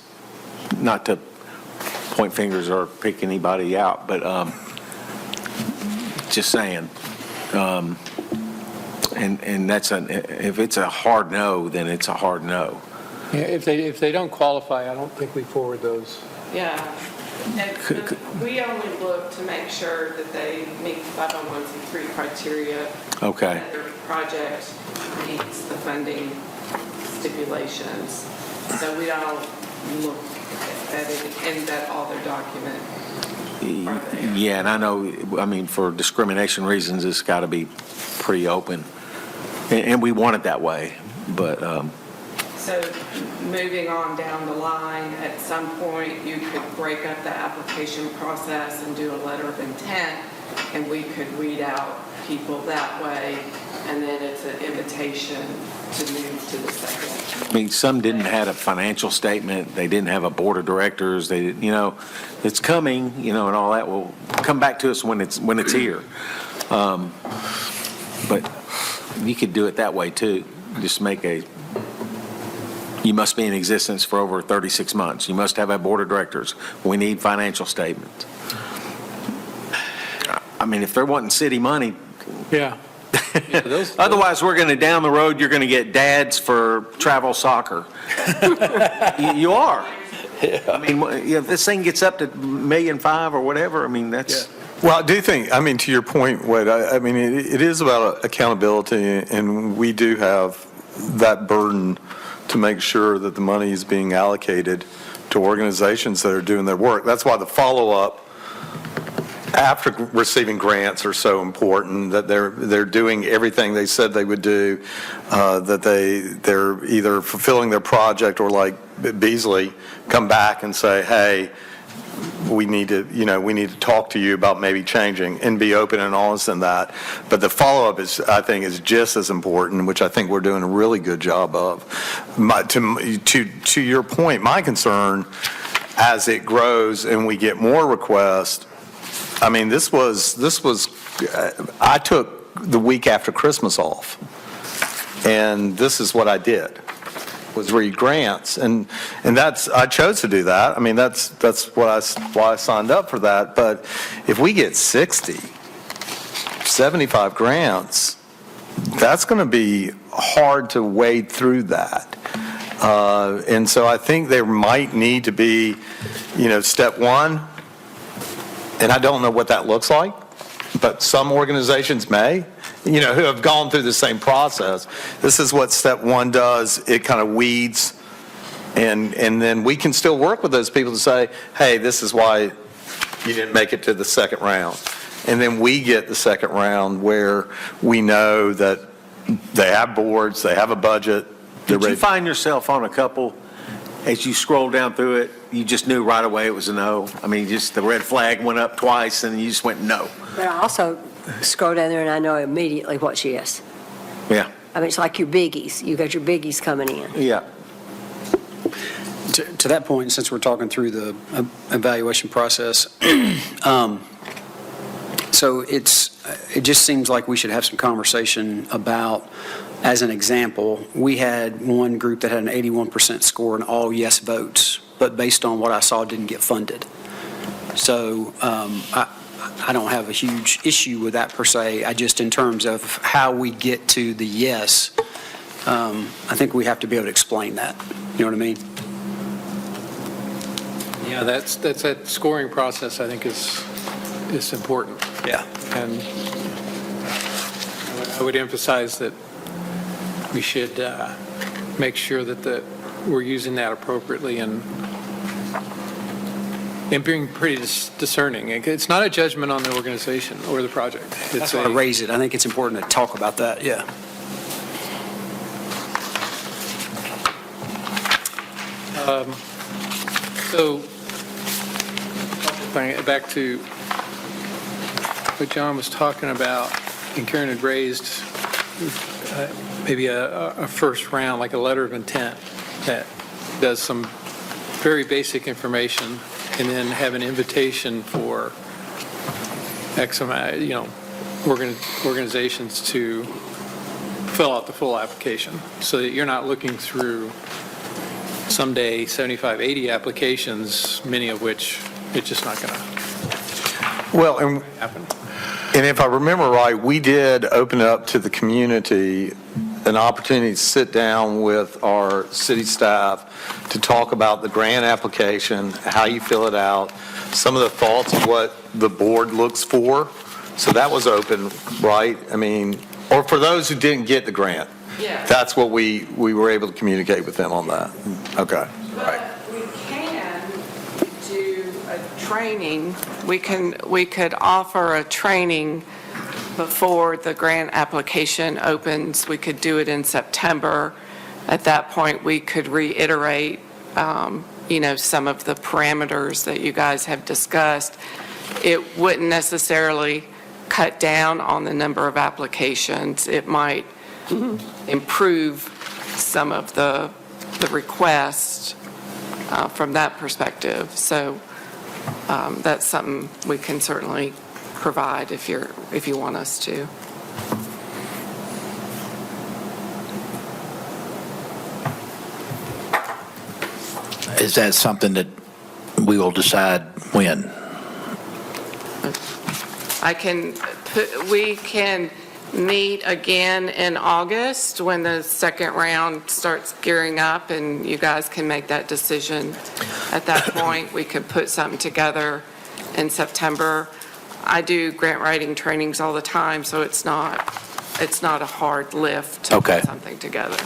not to point fingers or pick anybody out, but just saying. And that's if it's a hard no, then it's a hard no. Yeah, if they don't qualify, I don't think we forward those. Yeah, and we only look to make sure that they meet 501c3 criteria. Okay. That their project meets the funding stipulations. So we don't look at it in that all their document. Yeah, and I know, for discrimination reasons, it's got to be pretty open. And we want it that way, but. So moving on down the line, at some point, you could break up the application process and do a letter of intent, and we could weed out people that way, and then it's an invitation to move to the second. Some didn't have a financial statement, they didn't have a board of directors, they, it's coming, and all that will come back to us when it's here. But you could do it that way too, just make you must be in existence for over 36 months. You must have a board of directors. We need financial statements. If they're wanting city money, Yeah. otherwise we're going to, down the road, you're going to get dads for travel soccer. You are. If this thing gets up to $1.5 million or whatever, that's. Well, I do think, to your point, Wade, it is about accountability, and we do have that burden to make sure that the money is being allocated to organizations that are doing their work. That's why the follow-up after receiving grants are so important, that they're doing everything they said they would do, that they're either fulfilling their project or, like Beasley, come back and say, hey, we need to talk to you about maybe changing, and be open and honest in that. But the follow-up I think is just as important, which I think we're doing a really good job of. To your point, my concern, as it grows and we get more requests, this was I took the week after Christmas off, and this is what I did. Was read grants, and I chose to do that. That's why I signed up for that. But if we get 60, 75 grants, that's going to be hard to wade through that. And so I think there might need to be, step one, and I don't know what that looks like, but some organizations may, who have gone through the same process. This is what step one does. It kind of weeds, and then we can still work with those people to say, hey, this is why you didn't make it to the second round. And then we get the second round where we know that they have boards, they have a budget, they're Did you ready. find yourself on a couple, as you scrolled down through it, you just knew right away it was a no? I mean, just the red flag went up twice and you just went no? But I also scroll down there and I know immediately what's yes. Yeah, I mean, it's like your biggies. You got your biggies coming in. yeah. To that point, since we're talking through the evaluation process, so it just seems like we should have some conversation about, as an example, we had one group that had an 81% score and all yes votes, but based on what I saw, didn't get funded. So I don't have a huge issue with that per se. I just, in terms of how we get to the yes, I think we have to be able to explain that. You know what I mean? Yeah, that scoring process, I think, is important. Yeah. And I would emphasize that we should make sure that we're using that appropriately and being pretty discerning. It's not a judgment on the organization or the project. That's why I raise it. I think it's important to talk about that, yeah. So, back to what John was talking about, and Karen had raised maybe a first round, like a letter of intent that does some very basic information, and then have an invitation for X amount, organizations to fill out the full application, so that you're not looking through someday 75, 80 applications, many of which it's just not going to Well, and happen. And if I remember right, we did open up to the community an opportunity to sit down with our city staff to talk about the grant application, how you fill it out, some of the thoughts of what the board looks for. So that was open, right? I mean, or for those who didn't get the grant. Yeah. That's what we were able to communicate with them on that. Okay. But we can do a training, we could offer a training before the grant application opens. We could do it in September. At that point, we could reiterate, some of the parameters that you guys have discussed. It wouldn't necessarily cut down on the number of applications. It might improve some of the requests from that perspective. So that's something we can certainly provide if you want us to. Is that something that we will decide when? We can meet again in August when the second round starts gearing up, and you guys can make that decision. At that point, we could put something together in September. I do grant writing trainings all the time, so it's not a hard lift to Okay. put something together.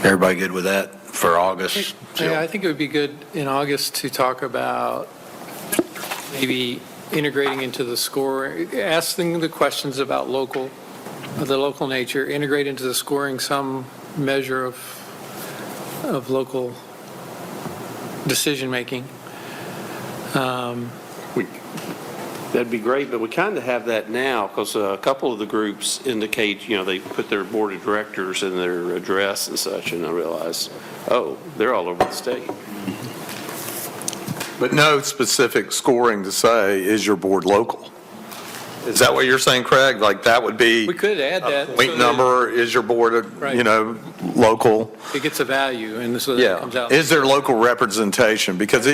Everybody good with that for August? Yeah, I think it would be good in August to talk about maybe integrating into the score, asking the questions about the local nature, integrate into the scoring some measure of local decision-making. That'd be great, but we kind of have that now, because a couple of the groups indicate, they put their board of directors in their address and such, and I realize, they're all over the state. But no specific scoring to say, is your board local? Is that what you're saying, Craig? Like, that would be We could add a that. so point that number, is your board, Right. local? It gets a value, and so that it comes Yeah. out. Is there local representation? Because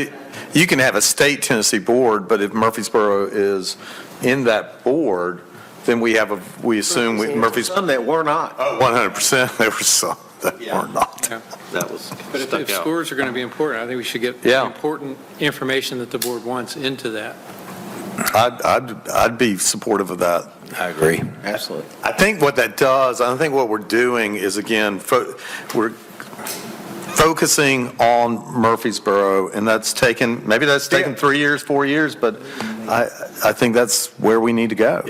you can have a state Tennessee board, but if Murfreesboro is in that board, then we assume Murfreesboro. Some that were not. 100%, there were some that were not. Yeah. That was But if stuck out. scores are going to be important, I think we should get Yeah. important information that the board wants into that. I'd be supportive of that. I agree. Absolutely. I think what that does, I think what we're doing is, again, we're focusing on Murfreesboro, and maybe that's taken 3 years, 4 years, but I think that's where we need to go.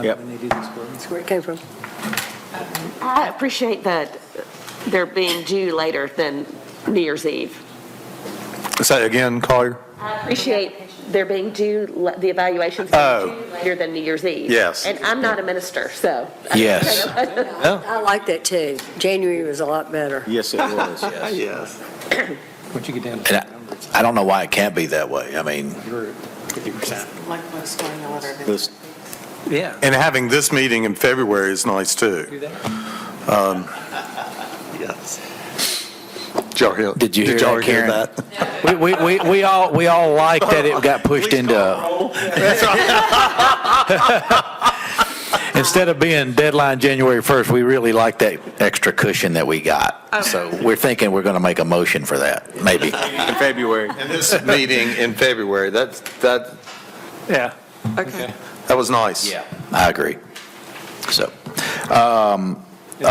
Yep. That's where it came from. I appreciate that they're being due later than New Year's Eve. Say that again, Collier? I appreciate they're being due, the evaluations Oh. being due later than New Year's Eve. Yes. And I'm not a minister, so. Yes. I like that too. January was a lot better. Yes, it was, yes. Yes. Once you get down to And I don't know why it can't be that way. I mean, you're at 50%. Like most going on letter of This- intent. Yeah. And having this meeting in February is nice, too. Do that. Yes. Did you hear y'all that, Karen? that? we all like that it got pushed into, instead of being deadline January 1st, we really like that extra cushion that we got. So we're thinking we're going to make a motion for that, maybe. In February. And this meeting in February, that Yeah. Okay. was nice. Yeah, I agree. So, all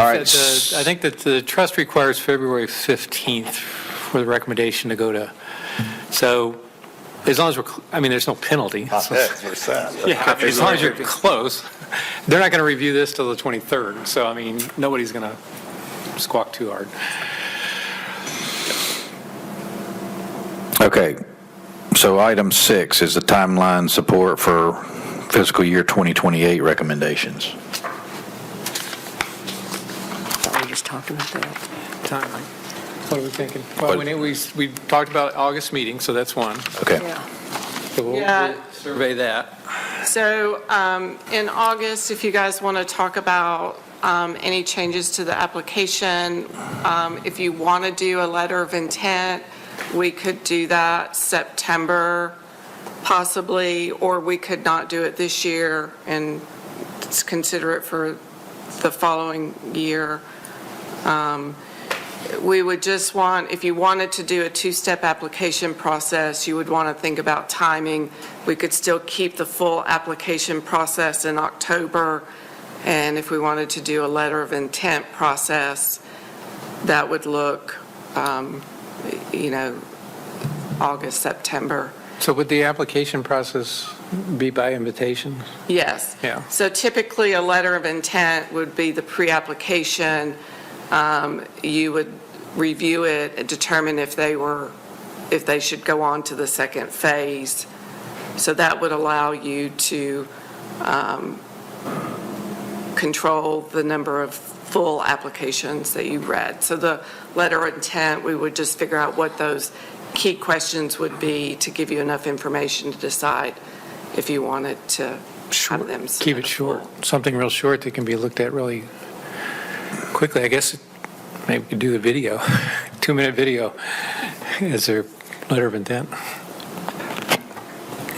right. I think that the trust requires February 15th for the recommendation to go to, so as long as there's no penalty. We're set. Yeah, as long as you're close. They're not going to review this till the 23rd, so nobody's going to squawk too hard. Okay, so item 6 is the timeline support for fiscal year 2028 recommendations. We were just talking about that. Timeline. What are we thinking? Well, we talked about August meeting, so that's one. Okay. Yeah. So we'll Yeah. survey that. So in August, if you guys want to talk about any changes to the application, if you want to do a letter of intent, we could do that September possibly, or we could not do it this year and consider it for the following year. We would just want, if you wanted to do a two-step application process, you would want to think about timing. We could still keep the full application process in October, and if we wanted to do a letter of intent process, that would look, August, September. So would the application process be by invitation? Yes. Yeah. So typically, a letter of intent would be the pre-application. You would review it and determine if they should go on to the second phase. So that would allow you to control the number of full applications that you read. So the letter of intent, we would just figure out what those key questions would be to give you enough information to decide if you wanted to have them. Keep it short, something real short that can be looked at really quickly. I guess maybe we could do a video, 2-minute video as their letter of intent.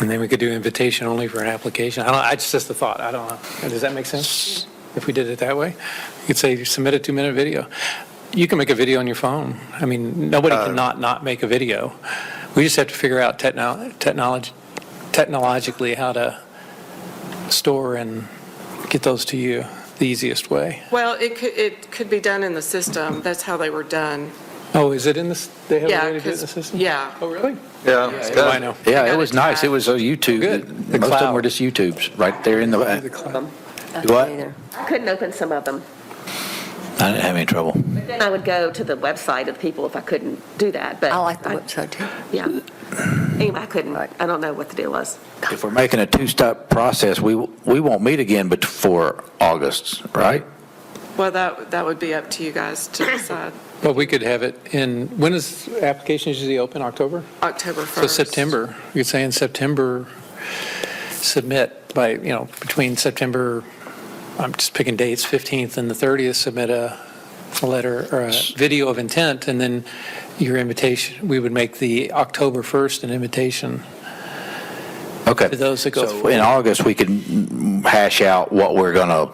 And then we could do invitation only for an application. It's just a thought. I don't know. Does that make sense? If we did it that way? You could say submit a 2-minute video. You can make a video on your phone. Nobody can not make a video. We just have to figure out technologically how to store and get those to you the easiest way. Well, it could be done in the system. That's how they were done. Oh, is it in this? They have Yeah, a way to do it in the 'cause- system? yeah. Oh, really? Yeah. Oh, I know. Yeah, it was nice. It was a YouTube. Good. The Most of them cloud. were just YouTubes right there in the, The cloud. what? Either. I couldn't open some of them. I didn't have any trouble. But then I would go to the website of the people if I couldn't do that, but. I like the website too. Yeah. Anyway, I couldn't, I don't know what the deal was. If we're making a 2-step process, we won't meet again before August, right? Well, that would be up to you guys to decide. But we could have it when is applications usually open? October? October 1st. So September, you could say in September, submit by, between September, I'm just picking dates, 15th and the 30th, submit a letter or a video of intent, and then your invitation, we would make the October 1st an invitation. Okay. To those that go So forward. in August, we can hash out what we're going to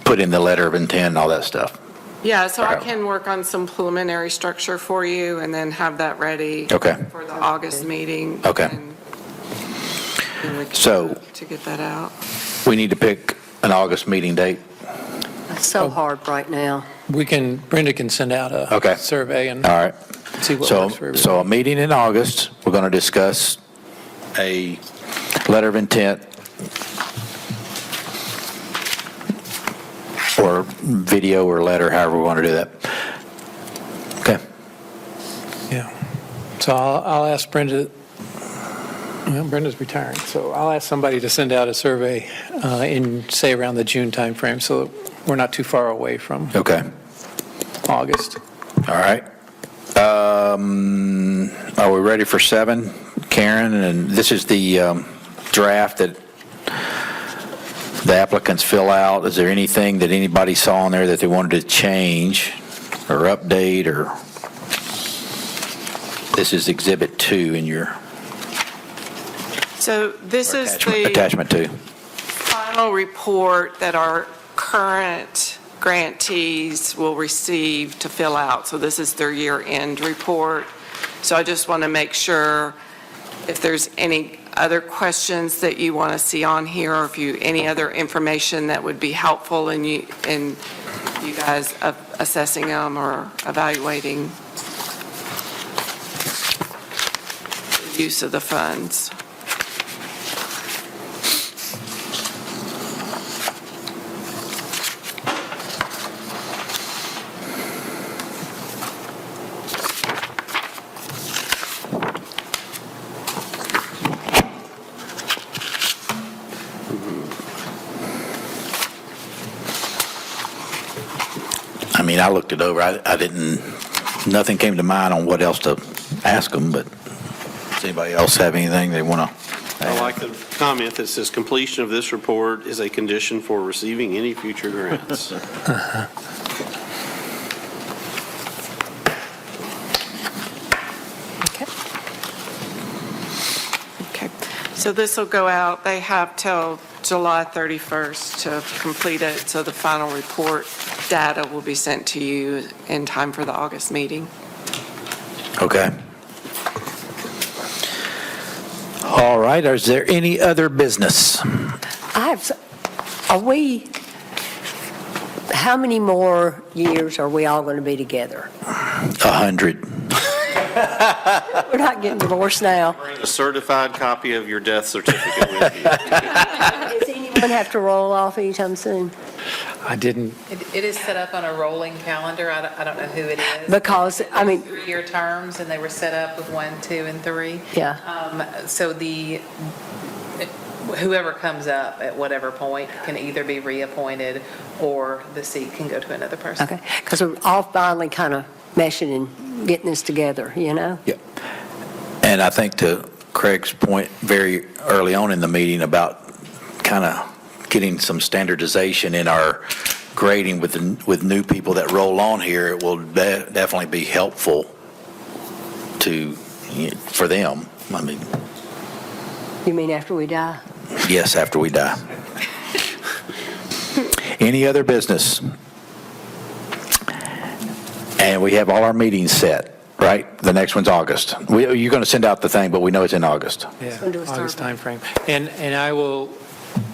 put in the letter of intent and all that stuff. Yeah, so I Right. can work on some preliminary structure for you and then have that ready. Okay. For the August meeting. Okay. And we can So- work to get that out. We need to pick an August meeting date. It's so hard right now. Brenda can send out a Okay. survey and All right. see what So, works for everybody. so a meeting in August, we're going to discuss a letter of intent or video or letter, however we want to do that. So I'll ask Brenda, well, Brenda's retiring, so I'll ask somebody to send out a survey in, say, around the June timeframe, so that we're not too far away from Okay, August. all right. Are we ready for 7, Karen? And this is the draft that the applicants fill out. Is there anything that anybody saw in there that they wanted to change or update, or? This is Exhibit 2 in your So this is attachment 2. final report that our current grantees will receive to fill out. So this is their year-end report. So I just want to make sure if there's any other questions that you want to see on here, or if any other information that would be helpful in you guys assessing them or evaluating the use of the funds. I mean, I looked it over. I didn't, nothing came to mind on what else to ask them, but does anybody else have anything they want to? I like the comment that says completion of this report is a condition for receiving any future grants. Okay, so this will go out, they have till July 31st to complete it, so the final report data will be sent to you in time for the August meeting. Okay. All right, is there any other business? How many more years are we all going to be together? 100. We're not getting divorced now. A certified copy of your death certificate with you. Does anyone have to roll off anytime soon? I didn't, It is set up on a rolling calendar. I don't know who it is. Because, I mean, 3-year terms, and they were set up with 1, 2, and 3. Yeah. So whoever comes up at whatever point can either be reappointed, or the seat can go to another person. okay, because we're all finally kind of meshing and getting this together, you know? Yep. And I think to Craig's point very early on in the meeting about kind of getting some standardization in our grading with new people that roll on here, it will definitely be helpful for them. I mean, You mean after we die? yes, after we die. Any other business? And we have all our meetings set, right? The next one's August. You're going to send out the thing, but we know it's in August. yeah, Gonna do a August survey. timeframe. And I will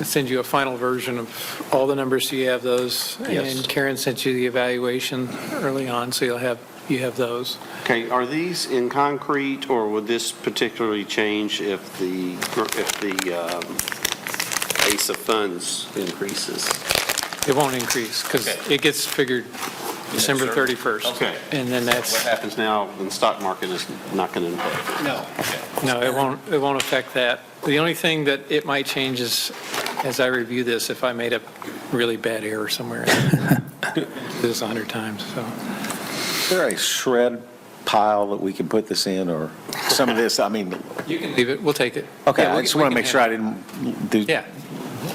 send you a final version of all the numbers, so you have those. Yes. And Karen sent you the evaluation early on, so you have those. Okay, are these in concrete, or would this particularly change if the base of funds increases? It won't increase, because Okay. it gets figured December 31st. Okay. And then What that's, happens now in the stock market is not going to impact? No. no, it won't affect that. The only thing that it might change is, as I review this, if I made a really bad error somewhere. This 100 times, so. Is there a shred pile that we can put this in, or some of this, I mean, You can leave it, we'll take it. okay, Yeah, I we just can- want we to make can sure I have didn't do. it. Yeah.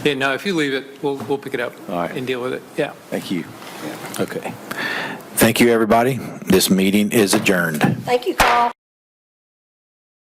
Yeah, no, if you leave it, we'll pick it up All right. and deal with it, yeah. Thank you. Okay. Thank you, everybody. This meeting is adjourned. Thank you, Carl.